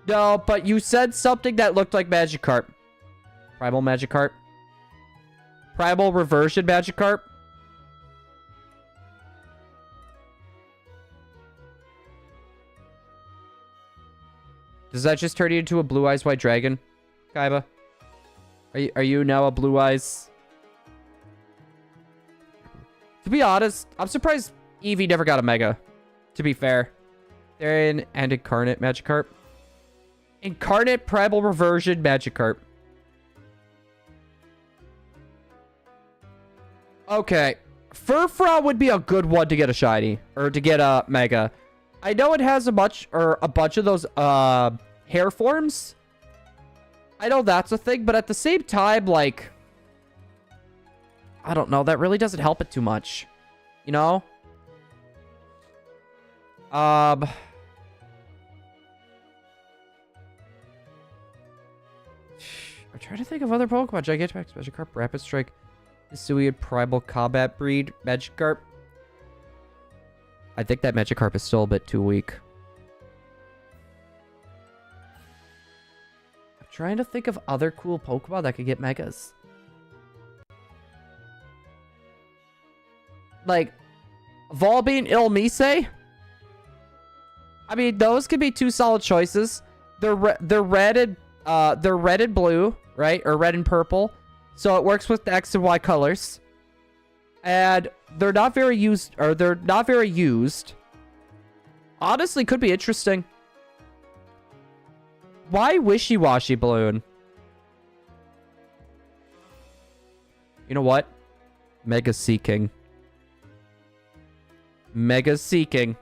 No, but you said something that looked like Magikarp. Primal Magikarp. Primal Reversion Magikarp. Does that just turn you into a blue eyes white dragon, Kaiba? Are you now a blue eyes? To be honest, I'm surprised Eevee never got a Mega. To be fair. Therian and Incarnate Magikarp. Incarnate Primal Reversion Magikarp. Okay. Furfrou would be a good one to get a shiny. Or to get a Mega. I know it has a bunch of those hair forms. I know that's a thing, but at the same time, like, I don't know, that really doesn't help it too much. You know? I'm trying to think of other Pokemon. Gigantamax, Magikarp, Rapid Strike, Hisuian Primal Combat Breed, Magikarp. I think that Magikarp is still a bit too weak. I'm trying to think of other cool Pokemon that could get Megas. Like, Volbeat, Ilmise? I mean, those could be two solid choices. They're red and blue, right? Or red and purple. So it works with the X and Y colors. And they're not very used, or they're not very used. Honestly, could be interesting. Why Wishy-Washy Balloon? You know what? Mega Seeking. Mega Seeking.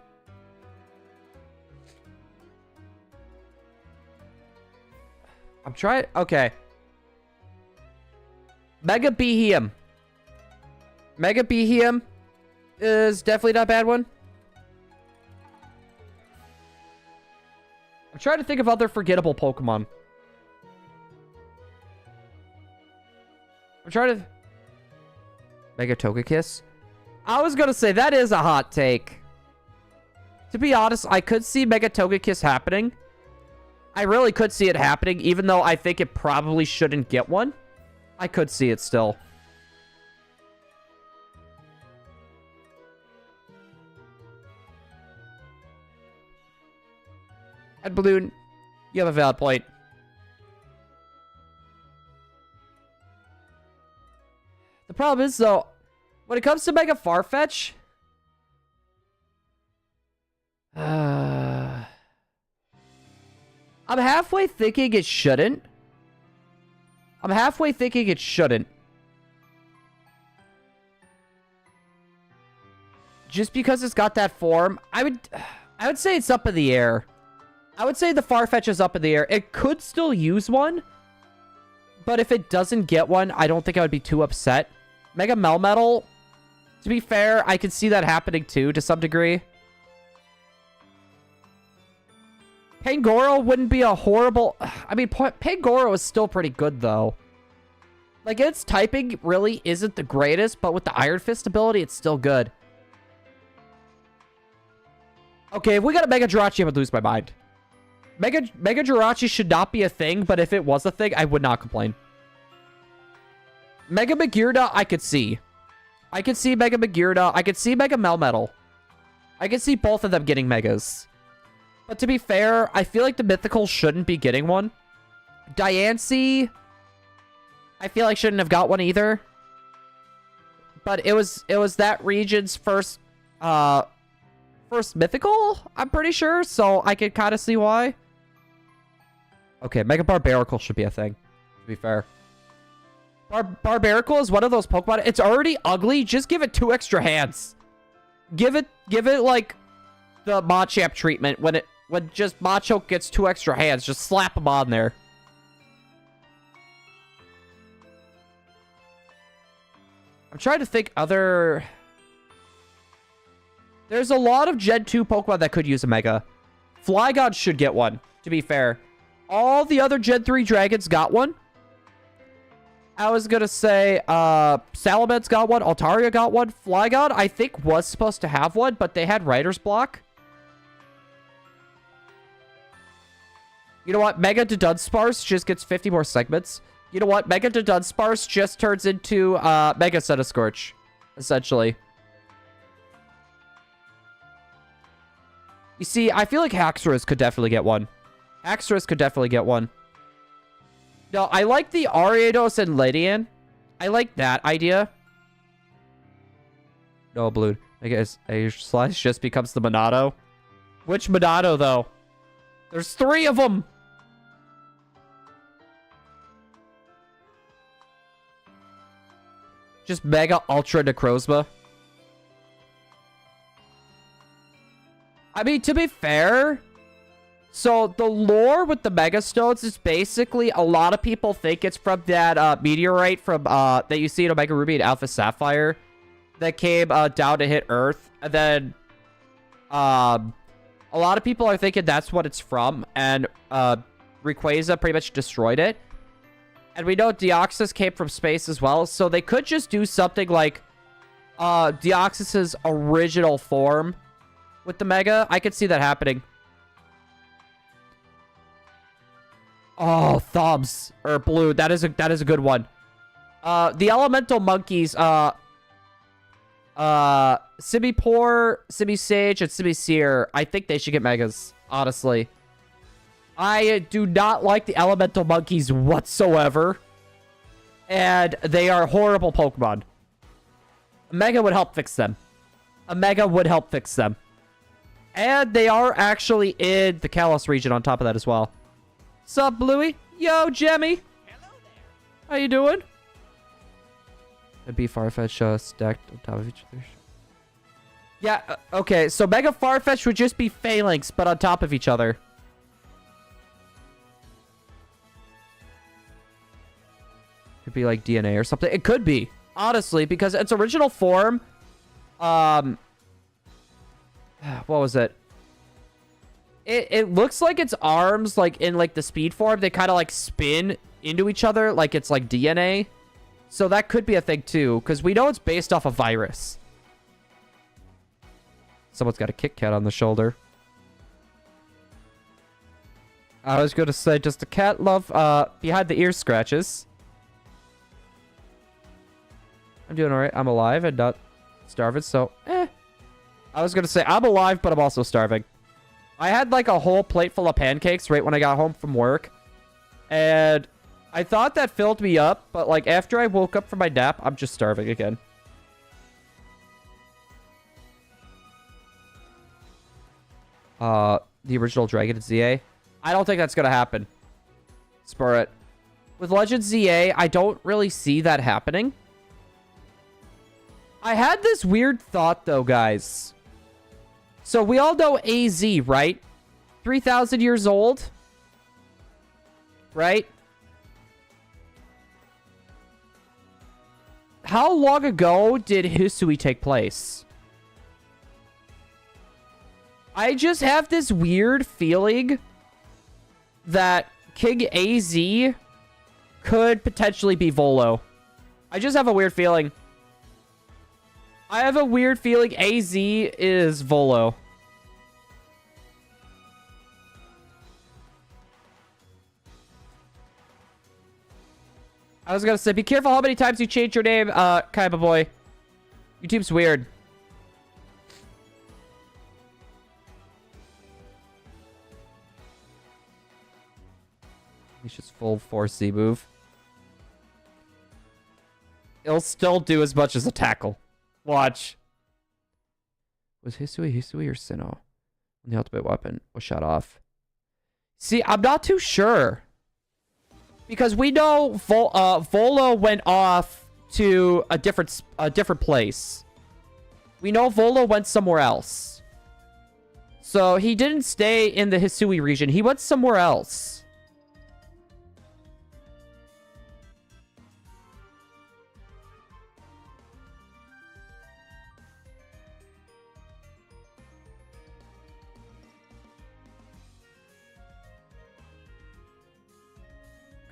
I'm trying... Okay. Mega Behem. Mega Behem is definitely not a bad one. I'm trying to think of other forgettable Pokemon. I'm trying to... Mega Togekiss? I was gonna say, that is a hot take. To be honest, I could see Mega Togekiss happening. I really could see it happening, even though I think it probably shouldn't get one. I could see it still. And Balloon, you have a valid point. The problem is, though, when it comes to Mega Farfetch... I'm halfway thinking it shouldn't. I'm halfway thinking it shouldn't. Just because it's got that form, I would say it's up in the air. I would say the Farfetch is up in the air. It could still use one. But if it doesn't get one, I don't think I would be too upset. Mega Melmetal, to be fair, I could see that happening too, to some degree. Pangoro wouldn't be a horrible... I mean, Pangoro is still pretty good, though. Like, its typing really isn't the greatest, but with the Iron Fist ability, it's still good. Okay, if we got a Mega Jirachi, I would lose my mind. Mega Jirachi should not be a thing, but if it was a thing, I would not complain. Mega Megarda, I could see. I could see Mega Megarda. I could see Mega Melmetal. I could see both of them getting Megas. But to be fair, I feel like the Mythical shouldn't be getting one. Diancie, I feel like shouldn't have got one either. But it was that region's first Mythical, I'm pretty sure. So I could kind of see why. Okay, Mega Barbaracle should be a thing, to be fair. Barbaracle is one of those Pokemon. It's already ugly. Just give it 2 extra hands. Give it like the Machamp treatment when just Machoke gets 2 extra hands. Just slap them on there. I'm trying to think other... There's a lot of Gen 2 Pokemon that could use a Mega. Flygon should get one, to be fair. All the other Gen 3 Dragons got one. I was going to say Salamence got one. Altaria got one. Flygon, I think, was supposed to have one, but they had writer's block. You know what? Mega Dudunsparce just gets 50 more segments. You know what? Mega Dudunsparce just turns into Mega Centiskorch, essentially. You see, I feel like Haxorus could definitely get one. Haxorus could definitely get one. No, I like the Ariados and Lydian. I like that idea. No, Blue. I guess a Slash just becomes the Monado. Which Monado, though? There's 3 of them. Just Mega Ultra Necrozma. I mean, to be fair, so the lore with the Mega Stones is basically, a lot of people think it's from that meteorite from that you see in Omega Ruby and Alpha Sapphire that came down to hit Earth. And then a lot of people are thinking that's what it's from, and Rayquaza pretty much destroyed it. And we know Deoxys came from space as well, so they could just do something like Deoxys's original form with the Mega. I could see that happening. Oh, Thumbs or Blue. That is a good one. The elemental monkeys, Simipour, Simisage, and Simisear. I think they should get Megas, honestly. I do not like the elemental monkeys whatsoever. And they are horrible Pokemon. A Mega would help fix them. A Mega would help fix them. And they are actually in the Kalos region on top of that as well. Sup, Bluey? Yo, Jemmy. Hello there. How you doing? That'd be Farfetch stacked on top of each other. Yeah, okay. So Mega Farfetch would just be Phalanx, but on top of each other. Could be like DNA or something. It could be, honestly, because its original form, what was it? It looks like its arms, like in like the speed form, they kind of like spin into each other like it's like DNA. So that could be a thing too, because we know it's based off a virus. Someone's got a Kit Kat on the shoulder. I was going to say, does the cat love behind the ear scratches? I'm doing alright. I'm alive and not starving, so I was going to say, I'm alive, but I'm also starving. I had like a whole plate full of pancakes right when I got home from work. And I thought that filled me up, but like after I woke up from my nap, I'm just starving again. The original Dragon at ZA. I don't think that's going to happen. Spur it. With Legend ZA, I don't really see that happening. I had this weird thought though, guys. So we all know AZ, right? 3,000 years old. Right? How long ago did Hisui take place? I just have this weird feeling that King AZ could potentially be Volo. I just have a weird feeling. I have a weird feeling AZ is Volo. I was gonna say, be careful how many times you change your name, Kaiba boy. YouTube's weird. He's just full force Z move. It'll still do as much as a tackle. Watch. Was Hisui or Sinnoh? The ultimate weapon was shut off. See, I'm not too sure. Because we know Volo went off to a different place. We know Volo went somewhere else. So he didn't stay in the Hisui region. He went somewhere else.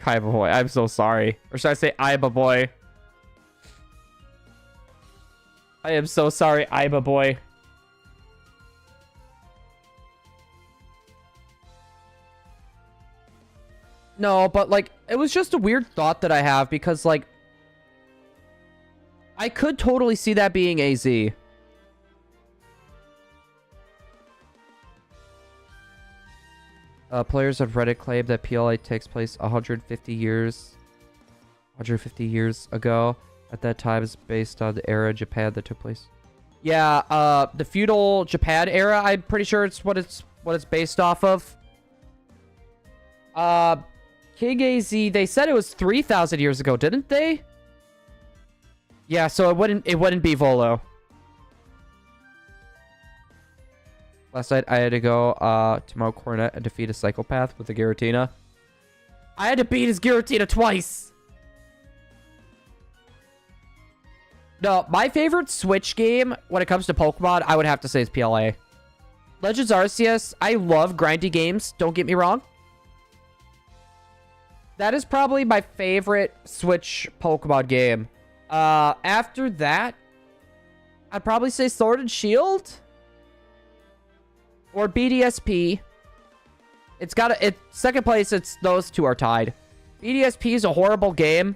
Kaiba boy, I'm so sorry. Or should I say Aiba boy? I am so sorry, Aiba boy. No, but like, it was just a weird thought that I have because like, I could totally see that being AZ. Players of Reddit claim that PLA takes place 150 years ago. At that time, is based on the era of Japan that took place. Yeah, the feudal Japan era. I'm pretty sure it's what it's based off of. King AZ. They said it was 3,000 years ago, didn't they? Yeah, so it wouldn't be Volo. Last night, I had to go to Mount Coronet and defeat a psychopath with a Giratina. I had to beat his Giratina twice. No, my favorite Switch game when it comes to Pokemon, I would have to say is PLA. Legends Arceus, I love grindy games, don't get me wrong. That is probably my favorite Switch Pokemon game. After that, I'd probably say Sword and Shield. Or BDSP. Second place, those two are tied. BDSP is a horrible game.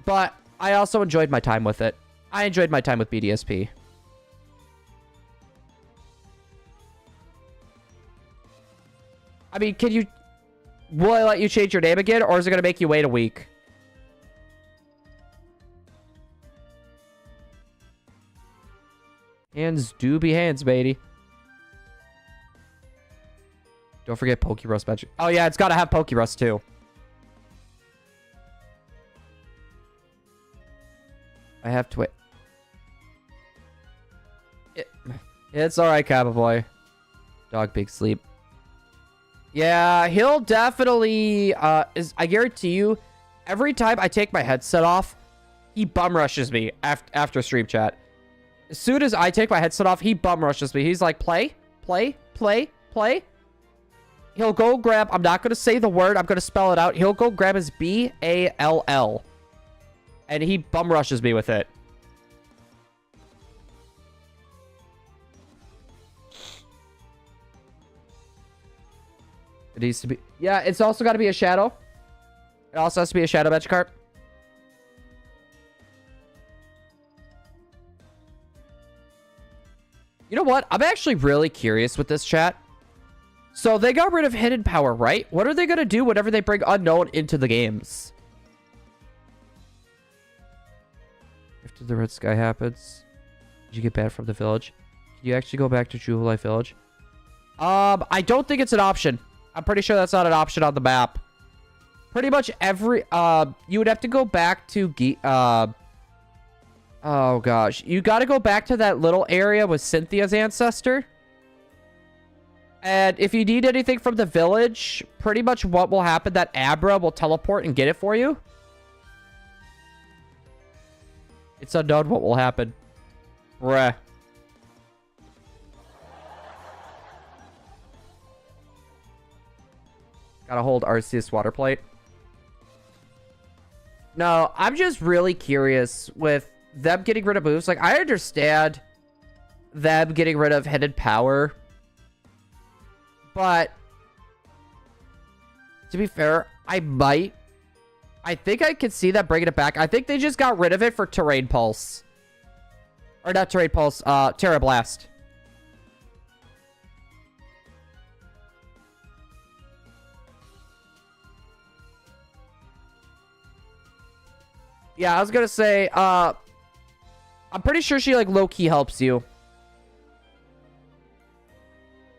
But I also enjoyed my time with it. I enjoyed my time with BDSP. I mean, will I let you change your name again, or is it going to make you wait a week? Hands do be hands, baby. Don't forget Pokérust magic. Oh, yeah, it's got to have Pokérust, too. I have to wait. It's alright, Kappa Boy. Dog big sleep. Yeah, he'll definitely... I guarantee you, every time I take my headset off, he bum rushes me after stream chat. As soon as I take my headset off, he bum rushes me. He's like, play, play, play, play. He'll go grab... I'm not going to say the word. I'm going to spell it out. He'll go grab his B-A-L-L. And he bum rushes me with it. It needs to be... Yeah, it's also got to be a shadow. It also has to be a shadow Magikarp. You know what? I'm actually really curious with this chat. So they got rid of hidden power, right? What are they going to do whenever they bring unknown into the games? After the red sky happens, did you get banned from the village? Can you actually go back to Jubilife Village? I don't think it's an option. I'm pretty sure that's not an option on the map. Pretty much every... you would have to go back to... oh, gosh. You got to go back to that little area with Cynthia's ancestor. And if you need anything from the village, pretty much what will happen, that Abra will teleport and get it for you. It's unknown what will happen. Bruh. Gotta hold Arceus water plate. No, I'm just really curious with them getting rid of moves. Like, I understand them getting rid of hidden power. But to be fair, I think I could see that bringing it back. I think they just got rid of it for Terrain Pulse. Or not Terrain Pulse, Terra Blast. Yeah, I was gonna say, I'm pretty sure she, like, low-key helps you.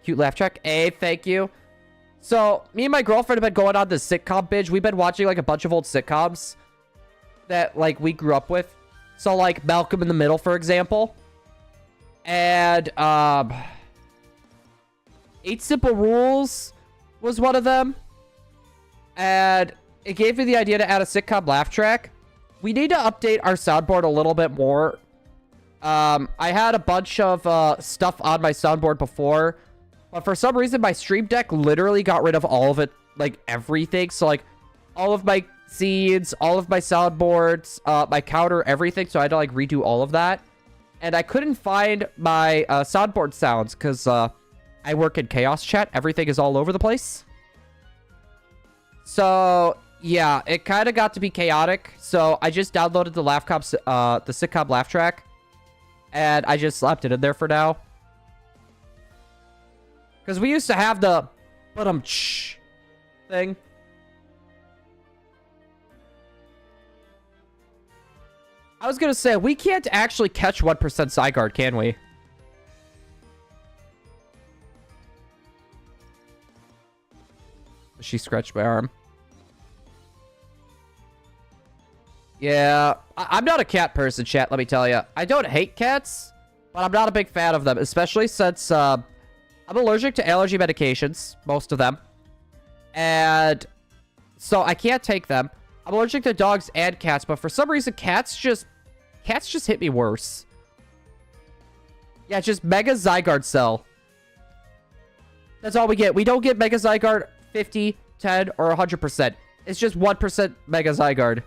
Cute laugh track. Hey, thank you. So, me and my girlfriend have been going on this sitcom binge. We've been watching, like, a bunch of old sitcoms that, like, we grew up with. So, like, Malcolm in the Middle, for example. And, 8 Simple Rules was one of them. And it gave me the idea to add a sitcom laugh track. We need to update our soundboard a little bit more. I had a bunch of stuff on my soundboard before. But for some reason, my stream deck literally got rid of all of it, like, everything. So, like, all of my scenes, all of my soundboards, my counter, everything. So I had to, like, redo all of that. And I couldn't find my soundboard sounds because I work in Chaos Chat. Everything is all over the place. So, yeah, it kind of got to be chaotic. So I just downloaded the the sitcom laugh track. And I just slapped it in there for now. Because we used to have the but thing. I was gonna say, we can't actually catch 1% Zygarde, can we? She scratched my arm. Yeah, I'm not a cat person, chat, let me tell you. I don't hate cats, but I'm not a big fan of them, especially since I'm allergic to allergy medications, most of them. And so I can't take them. I'm allergic to dogs and cats, but for some reason, cats just hit me worse. Yeah, just Mega Zygarde Cell. That's all we get. We don't get Mega Zygarde 50, 10, or 100%. It's just 1% Mega Zygarde.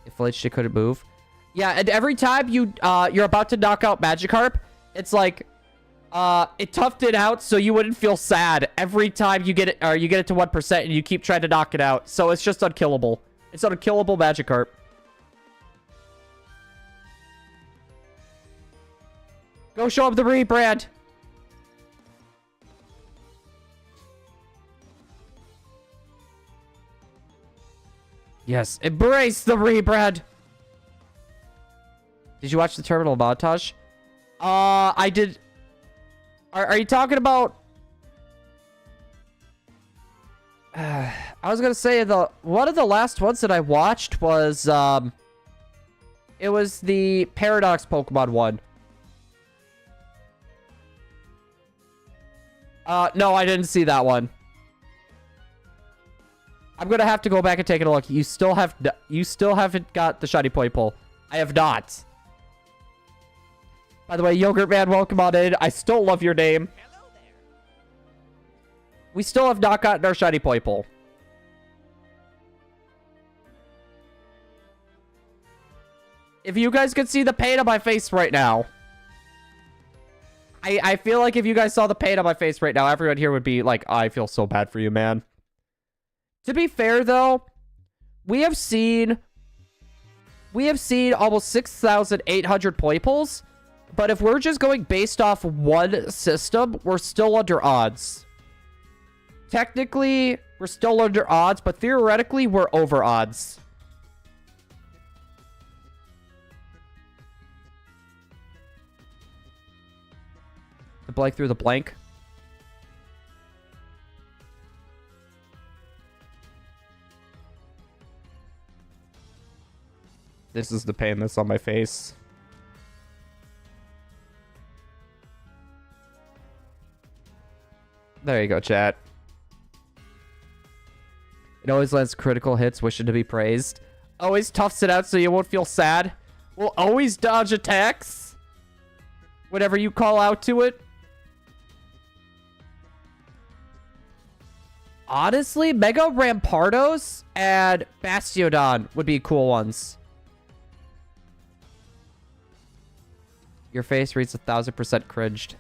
If Felicia couldn't move. Yeah, and every time you're about to knock out Magikarp, it's like it toughed it out so you wouldn't feel sad every time you get it, or you get it to 1% and you keep trying to knock it out. So it's just unkillable. It's an unkillable Magikarp. Go show him the rebrand. Yes, embrace the rebrand. Did you watch the terminal montage? I did. Are you talking about? I was gonna say one of the last ones that I watched was it was the Paradox Pokemon one. No, I didn't see that one. I'm gonna have to go back and take a look. You still haven't got the shiny Poipole. I have not. By the way, Yogurt Man, welcome on in. I still love your name. Hello there. We still have not gotten our shiny Poipole. If you guys could see the pain on my face right now. I feel like if you guys saw the pain on my face right now, everyone here would be like, I feel so bad for you, man. To be fair, though, we have seen almost 6,800 Poipoles, but if we're just going based off one system, we're still under odds. Technically, we're still under odds, but theoretically, we're over odds. The blank through the blank. This is the pain that's on my face. There you go, chat. It always lets critical hits, wishing to be praised. Always toughs it out so you won't feel sad. Will always dodge attacks whenever you call out to it. Honestly, Mega Rampardos and Bastiodon would be cool ones. Your face reads 1,000% cringed.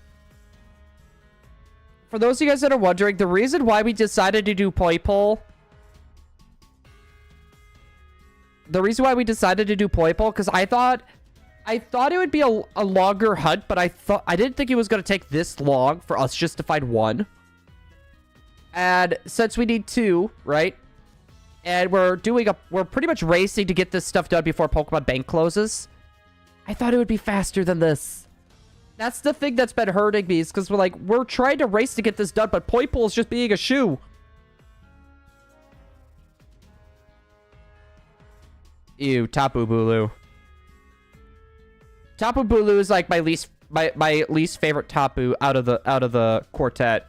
For those of you guys that are wondering, the reason why we decided to do Poipole... because I thought it would be a longer hunt, but I didn't think it was going to take this long for us just to find one. And since we need two, right? And we're pretty much racing to get this stuff done before Pokemon Bank closes. I thought it would be faster than this. That's the thing that's been hurting me, is because we're trying to race to get this done, but Poipole is just being a shoe. Ew, Tapu Bulu. Tapu Bulu is like my least favorite Tapu out of the quartet.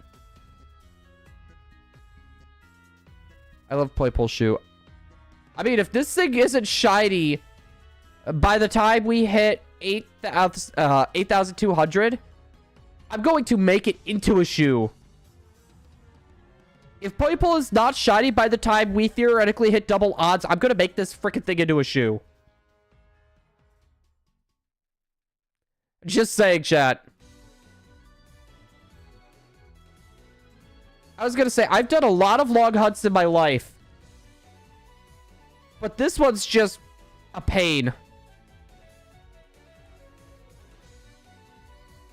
I love Poipole shoe. I mean, if this thing isn't shiny by the time we hit 8,200, I'm going to make it into a shoe. If Poipole is not shiny by the time we theoretically hit double odds, I'm going to make this freaking thing into a shoe. Just saying, chat. I was going to say, I've done a lot of long hunts in my life. But this one's just a pain.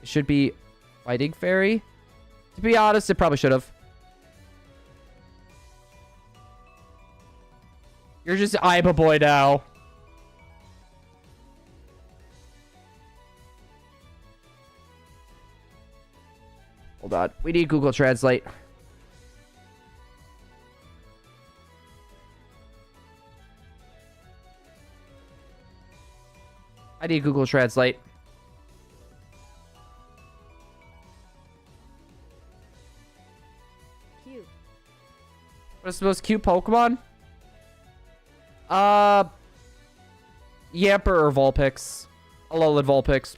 It should be Fighting Fairy. To be honest, it probably should have. You're just Iba Boy now. Hold on. We need Google Translate. I need Google Translate. Cute. What's the most cute Pokemon? Yamper or Vulpix. Alolan Vulpix.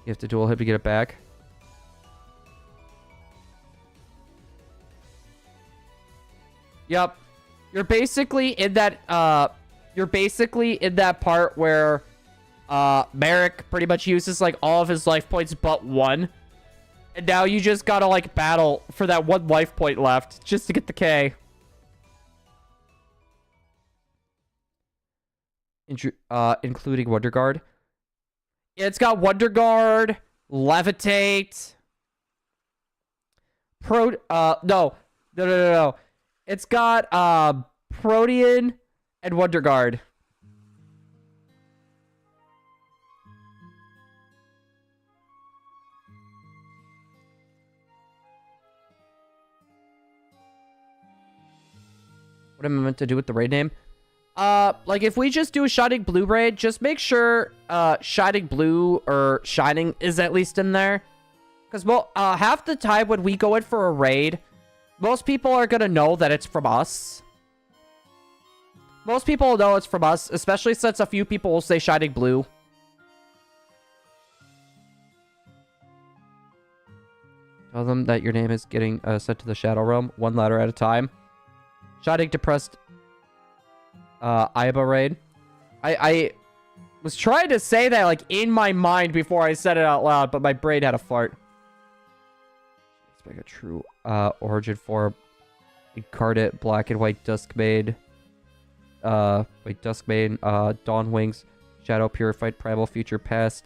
You have to dual hit to get it back. Yep. You're basically in that part where Merrick pretty much uses like all of his life points but one. And now you just gotta like battle for that one life point left just to get the K. Including Wonder Guard. Yeah, it's got Wonder Guard, Levitate, no. It's got Protean and Wonder Guard. What am I meant to do with the raid name? Like if we just do a Shining Blue raid, just make sure Shining Blue or Shining is at least in there. Because half the time when we go in for a raid, most people are gonna know that it's from us. Most people know it's from us, especially since a few people will say Shining Blue. Tell them that your name is getting sent to the Shadow Realm, one letter at a time. Shining Depressed Iba raid. I was trying to say that like in my mind before I said it out loud, but my brain had a fart. Expect a true origin form. Incarnate Black and White Duskmane. Duskmane, Dawn Wings, Shadow Purified, Primal Future Past,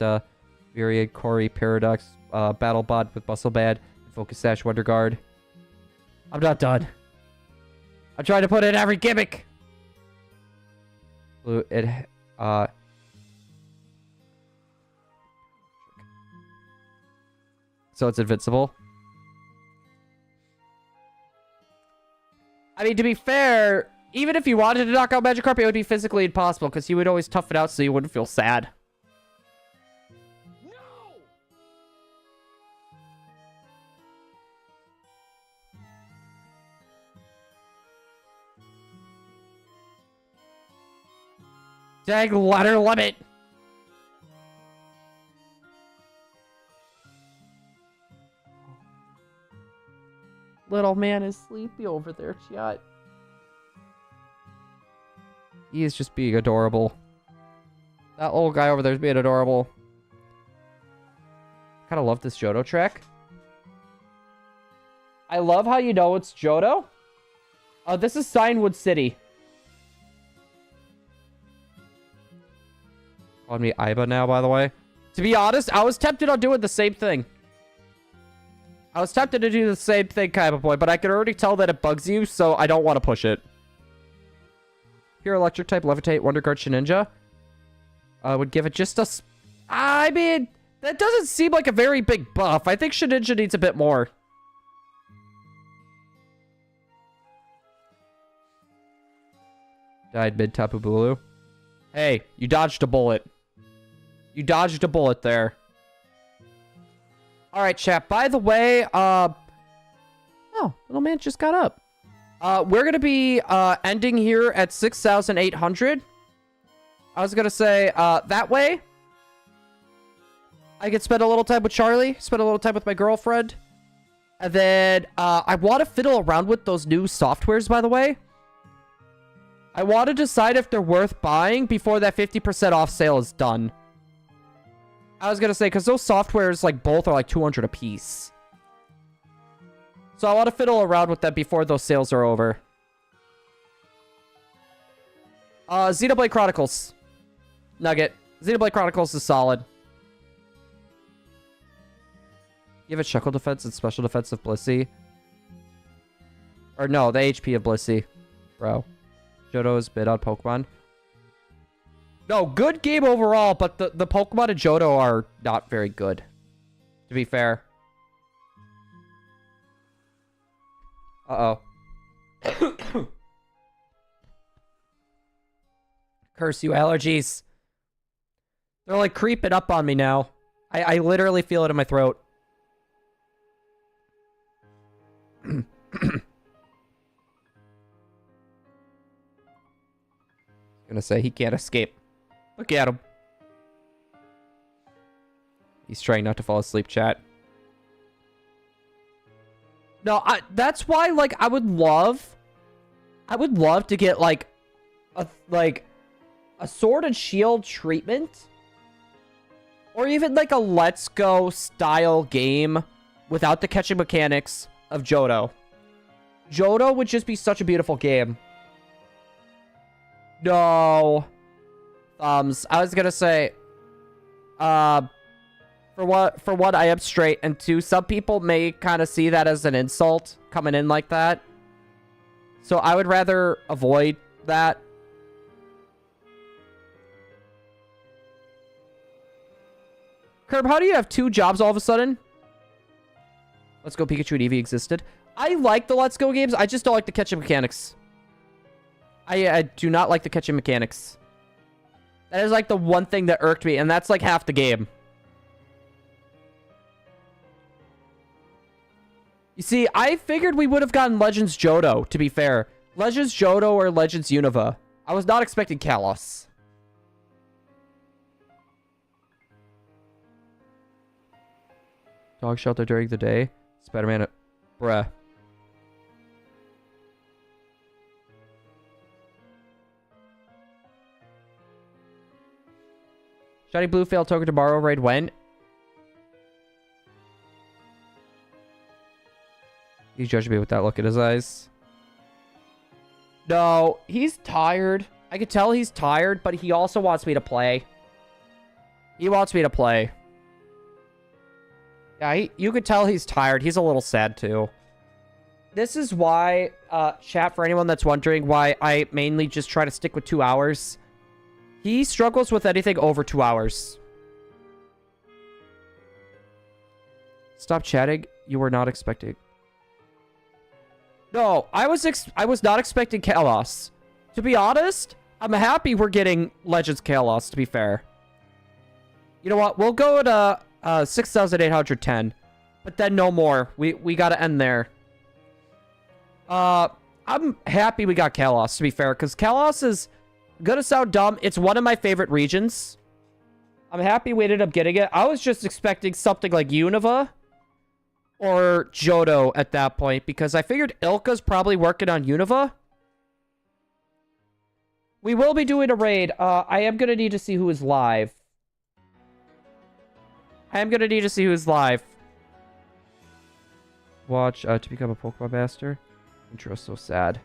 Myriad, Corey, Paradox, Battle Bot with Muscle Band, Focus Sash, Wonder Guard. I'm not done. I'm trying to put in every gimmick. So it's invincible. I mean, to be fair, even if you wanted to knock out Magikarp, it would be physically impossible because you would always tough it out so you wouldn't feel sad. No! Dang letter limit. Little man is sleepy over there, chat. He is just being adorable. That little guy over there is being adorable. Kind of love this Johto track. I love how you know it's Johto. This is Signwood City. On me Iba now, by the way. To be honest, I was tempted on doing the same thing. I was tempted to do the same thing, Kaiba Boy, but I could already tell that it bugs you, so I don't want to push it. Pure Electric type, Levitate, Wonder Guard, Shedinja. Would give it just a... I mean, that doesn't seem like a very big buff. I think Shedinja needs a bit more. Died mid-Tapu Bulu. Hey, you dodged a bullet. You dodged a bullet there. Alright, chat. By the way, oh, little man just got up. We're gonna be ending here at 6,800. I was gonna say, that way I could spend a little time with Charlie, spend a little time with my girlfriend. And then, I want to fiddle around with those new softwares, by the way. I want to decide if they're worth buying before that 50% off sale is done. I was going to say, because those softwares, like, both are like 200 a piece. So I want to fiddle around with them before those sales are over. Xenoblade Chronicles. Nugget. Xenoblade Chronicles is solid. You have a Chuckle Defense and Special Defense of Blissey. Or no, the HP of Blissey. Bro. Johto is bid on Pokemon. No, good game overall, but the Pokemon in Johto are not very good. To be fair. Uh-oh. Curse you, allergies. They're like creeping up on me now. I literally feel it in my throat. Gonna say he can't escape. Look at him. He's trying not to fall asleep, chat. No, that's why, like, I would love to get like a Sword and Shield treatment, or even like a Let's Go style game without the catching mechanics of Johto. Johto would just be such a beautiful game. No. Thumbs. I was gonna say, for one, I am straight, and two, some people may kind of see that as an insult coming in like that. So I would rather avoid that. Curb, how do you have 2 jobs all of a sudden? Let's Go Pikachu and Eevee existed. I like the Let's Go games. I just don't like the catching mechanics. I do not like the catching mechanics. That is like the one thing that irked me, and that's like half the game. You see, I figured we would have gotten Legends Johto, to be fair. Legends Johto or Legends Unova. I was not expecting Kalos. Dog shelter during the day. Spider-Man. Bruh. Shiny Blue failed token tomorrow. Raid when? He's judging me with that look in his eyes. No, he's tired. I could tell he's tired, but he also wants me to play. He wants me to play. Yeah, you could tell he's tired. He's a little sad, too. This is why, chat, for anyone that's wondering why I mainly just try to stick with 2 hours. He struggles with anything over 2 hours. Stop chatting. You were not expecting. No, I was not expecting Kalos. To be honest, I'm happy we're getting Legends Kalos, to be fair. You know what? We'll go at 6,810. But then no more. We gotta end there. I'm happy we got Kalos, to be fair, because Kalos is gonna sound dumb. It's one of my favorite regions. I'm happy we ended up getting it. I was just expecting something like Unova or Johto at that point, because I figured Ilka's probably working on Unova. We will be doing a raid. I am gonna need to see who is live. Watch to become a Pokemon Master. Intro so sad.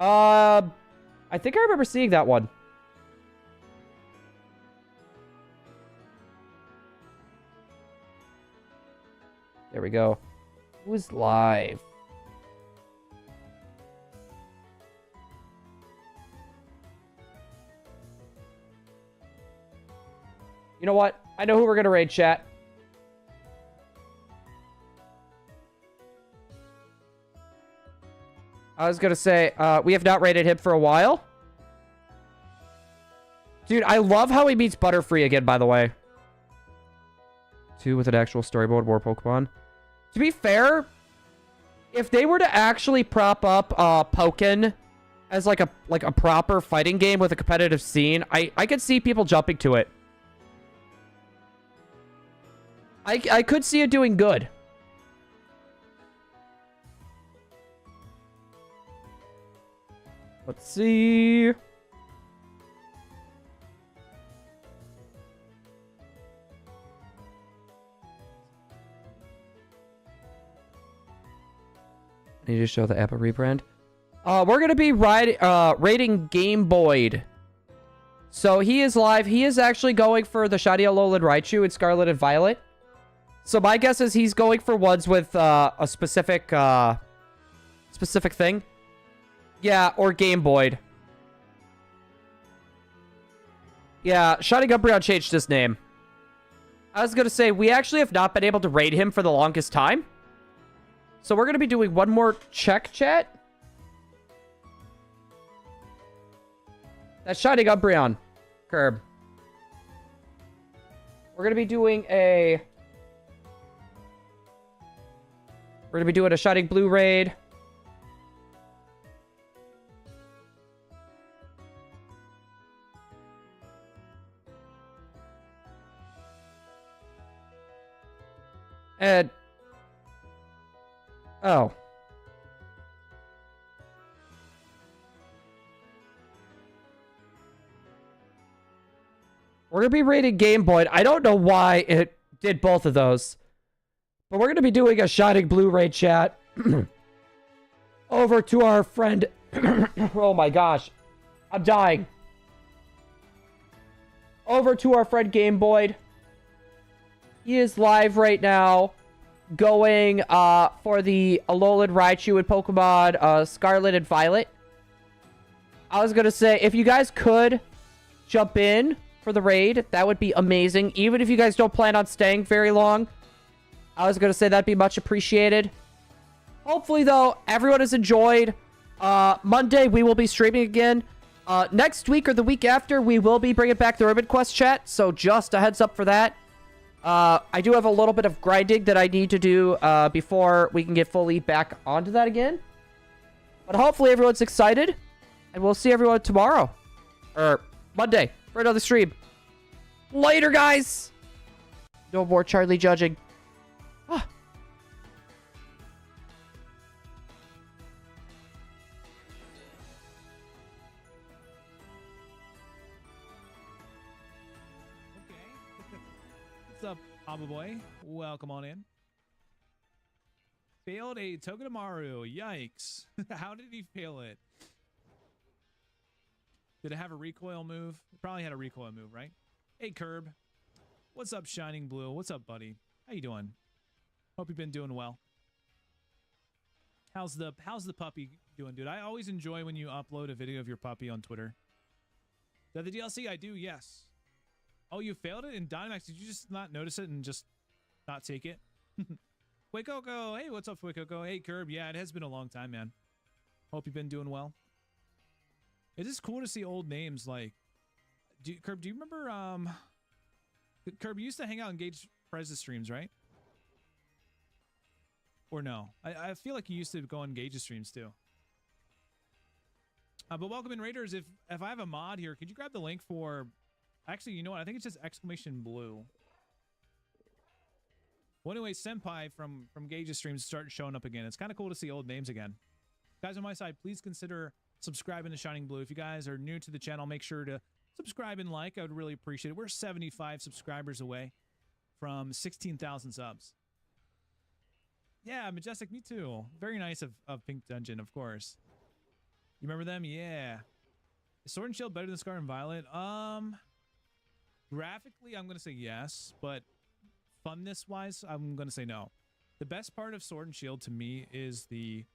I think I remember seeing that one. There we go. Who's live? You know what? I know who we're gonna raid, chat. I was gonna say, we have not raided him for a while. Dude, I love how he meets Butterfree again, by the way. 2 with an actual story mode, War Pokemon. To be fair, if they were to actually prop up Pokken as like a proper fighting game with a competitive scene, I could see people jumping to it. I could see it doing good. Let's see. I need to show the Apple rebrand. We're gonna be rating Game Boy. So he is live. He is actually going for the shiny Alolan Raichu and Scarlet and Violet. So my guess is he's going for ones with a specific thing. Yeah, or Game Boy. Yeah, Shining Umbreon changed his name. I was going to say, we actually have not been able to raid him for the longest time. So we're going to be doing one more check, chat. That's Shining Umbreon. Curb. We're going to be doing a... We're going to be doing a Shining Blue raid. And... Oh. We're going to be raiding Game Boy. I don't know why it did both of those. But we're going to be doing a Shining Blue raid, chat. Over to our friend... Oh my gosh. I'm dying. Over to our friend Game Boy. He is live right now. Going for the Alolan Raichu and Pokemon Scarlet and Violet. I was going to say, if you guys could jump in for the raid, that would be amazing. Even if you guys don't plan on staying very long, I was going to say that'd be much appreciated. Hopefully, though, everyone has enjoyed. Monday, we will be streaming again. Next week or the week after, we will be bringing back the Ribbon Quest chat. So just a heads up for that. I do have a little bit of grinding that I need to do before we can get fully back onto that again. But hopefully everyone's excited. And we'll see everyone tomorrow. Or Monday for another stream. Later, guys! No more Charlie judging. Ah. What's up, Papa Boy? Welcome on in. Failed a Togedemaru. Yikes. How did he fail it? Did it have a recoil move? It probably had a recoil move, right? Hey, Curb. What's up, Shining Blue? What's up, buddy? How you doing? Hope you've been doing well. How's the puppy doing, dude? I always enjoy when you upload a video of your puppy on Twitter. The DLC, I do, yes. Oh, you failed it in Dynamax. Did you just not notice it and just not take it? Fuecoco. Hey, what's up, Fuecoco? Hey, Curb. Yeah, it has been a long time, man. Hope you've been doing well. It is cool to see old names like... Curb, do you remember... Curb, you used to hang out in Gage Prez's streams, right? Or no? I feel like you used to go on Gage's streams, too. But welcome in, Raiders. If I have a mod here, could you grab the link for... Actually, you know what? I think it's just !blue. Well, anyway, Senpai from Gage's streams started showing up again. It's kind of cool to see old names again. Guys on my side, please consider subscribing to Shining Blue. If you guys are new to the channel, make sure to subscribe and like. I would really appreciate it. We're 75 subscribers away from 16,000 subs. Yeah, Majestic, me too. Very nice of Pink Dungeon, of course. You remember them? Yeah. Is Sword and Shield better than Scarlet and Violet? Graphically, I'm going to say yes, but funness-wise, I'm going to say no. The best part of Sword and Shield to me is the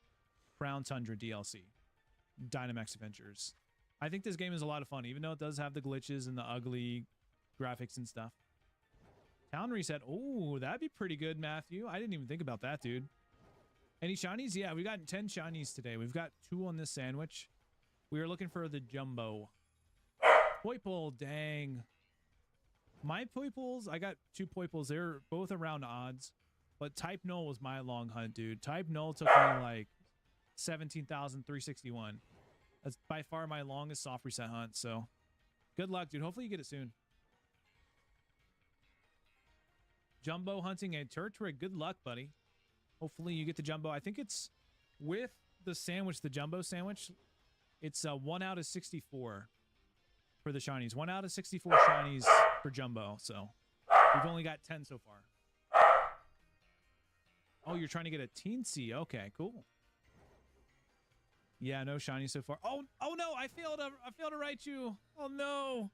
Crown Tundra DLC. Dynamax Adventures. I think this game is a lot of fun, even though it does have the glitches and the ugly graphics and stuff. Town reset. Oh, that'd be pretty good, Matthew. I didn't even think about that, dude. Any shinies? Yeah, we got 10 shinies today. We've got 2 on this sandwich. We are looking for the jumbo. Poipole, dang. My Poipoles, I got 2 Poipoles. They're both around odds. But Type Null was my long hunt, dude. Type Null took me like 17,361. That's by far my longest soft reset hunt, so good luck, dude. Hopefully you get it soon. Jumbo hunting a Turtwig. Good luck, buddy. Hopefully you get the jumbo. I think it's with the sandwich, the jumbo sandwich. It's 1 out of 64 for the shinies. 1 out of 64 shinies for jumbo, so we've only got 10 so far. Oh, you're trying to get a teensy. Okay, cool. Yeah, no shiny so far. Oh no, I failed to write you. Oh no.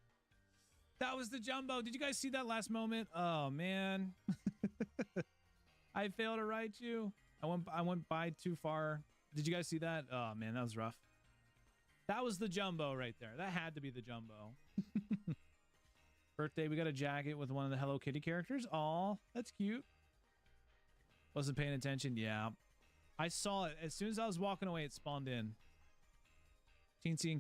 That was the jumbo. Did you guys see that last moment? Oh man. I failed to write you. I went by too far. Did you guys see that? Oh man, that was rough. That was the jumbo right there. That had to be the jumbo. Birthday, we got a jacket with one of the Hello Kitty characters. Aw, that's cute. Wasn't paying attention. Yeah. I saw it. As soon as I was walking away, it spawned in. Teensy and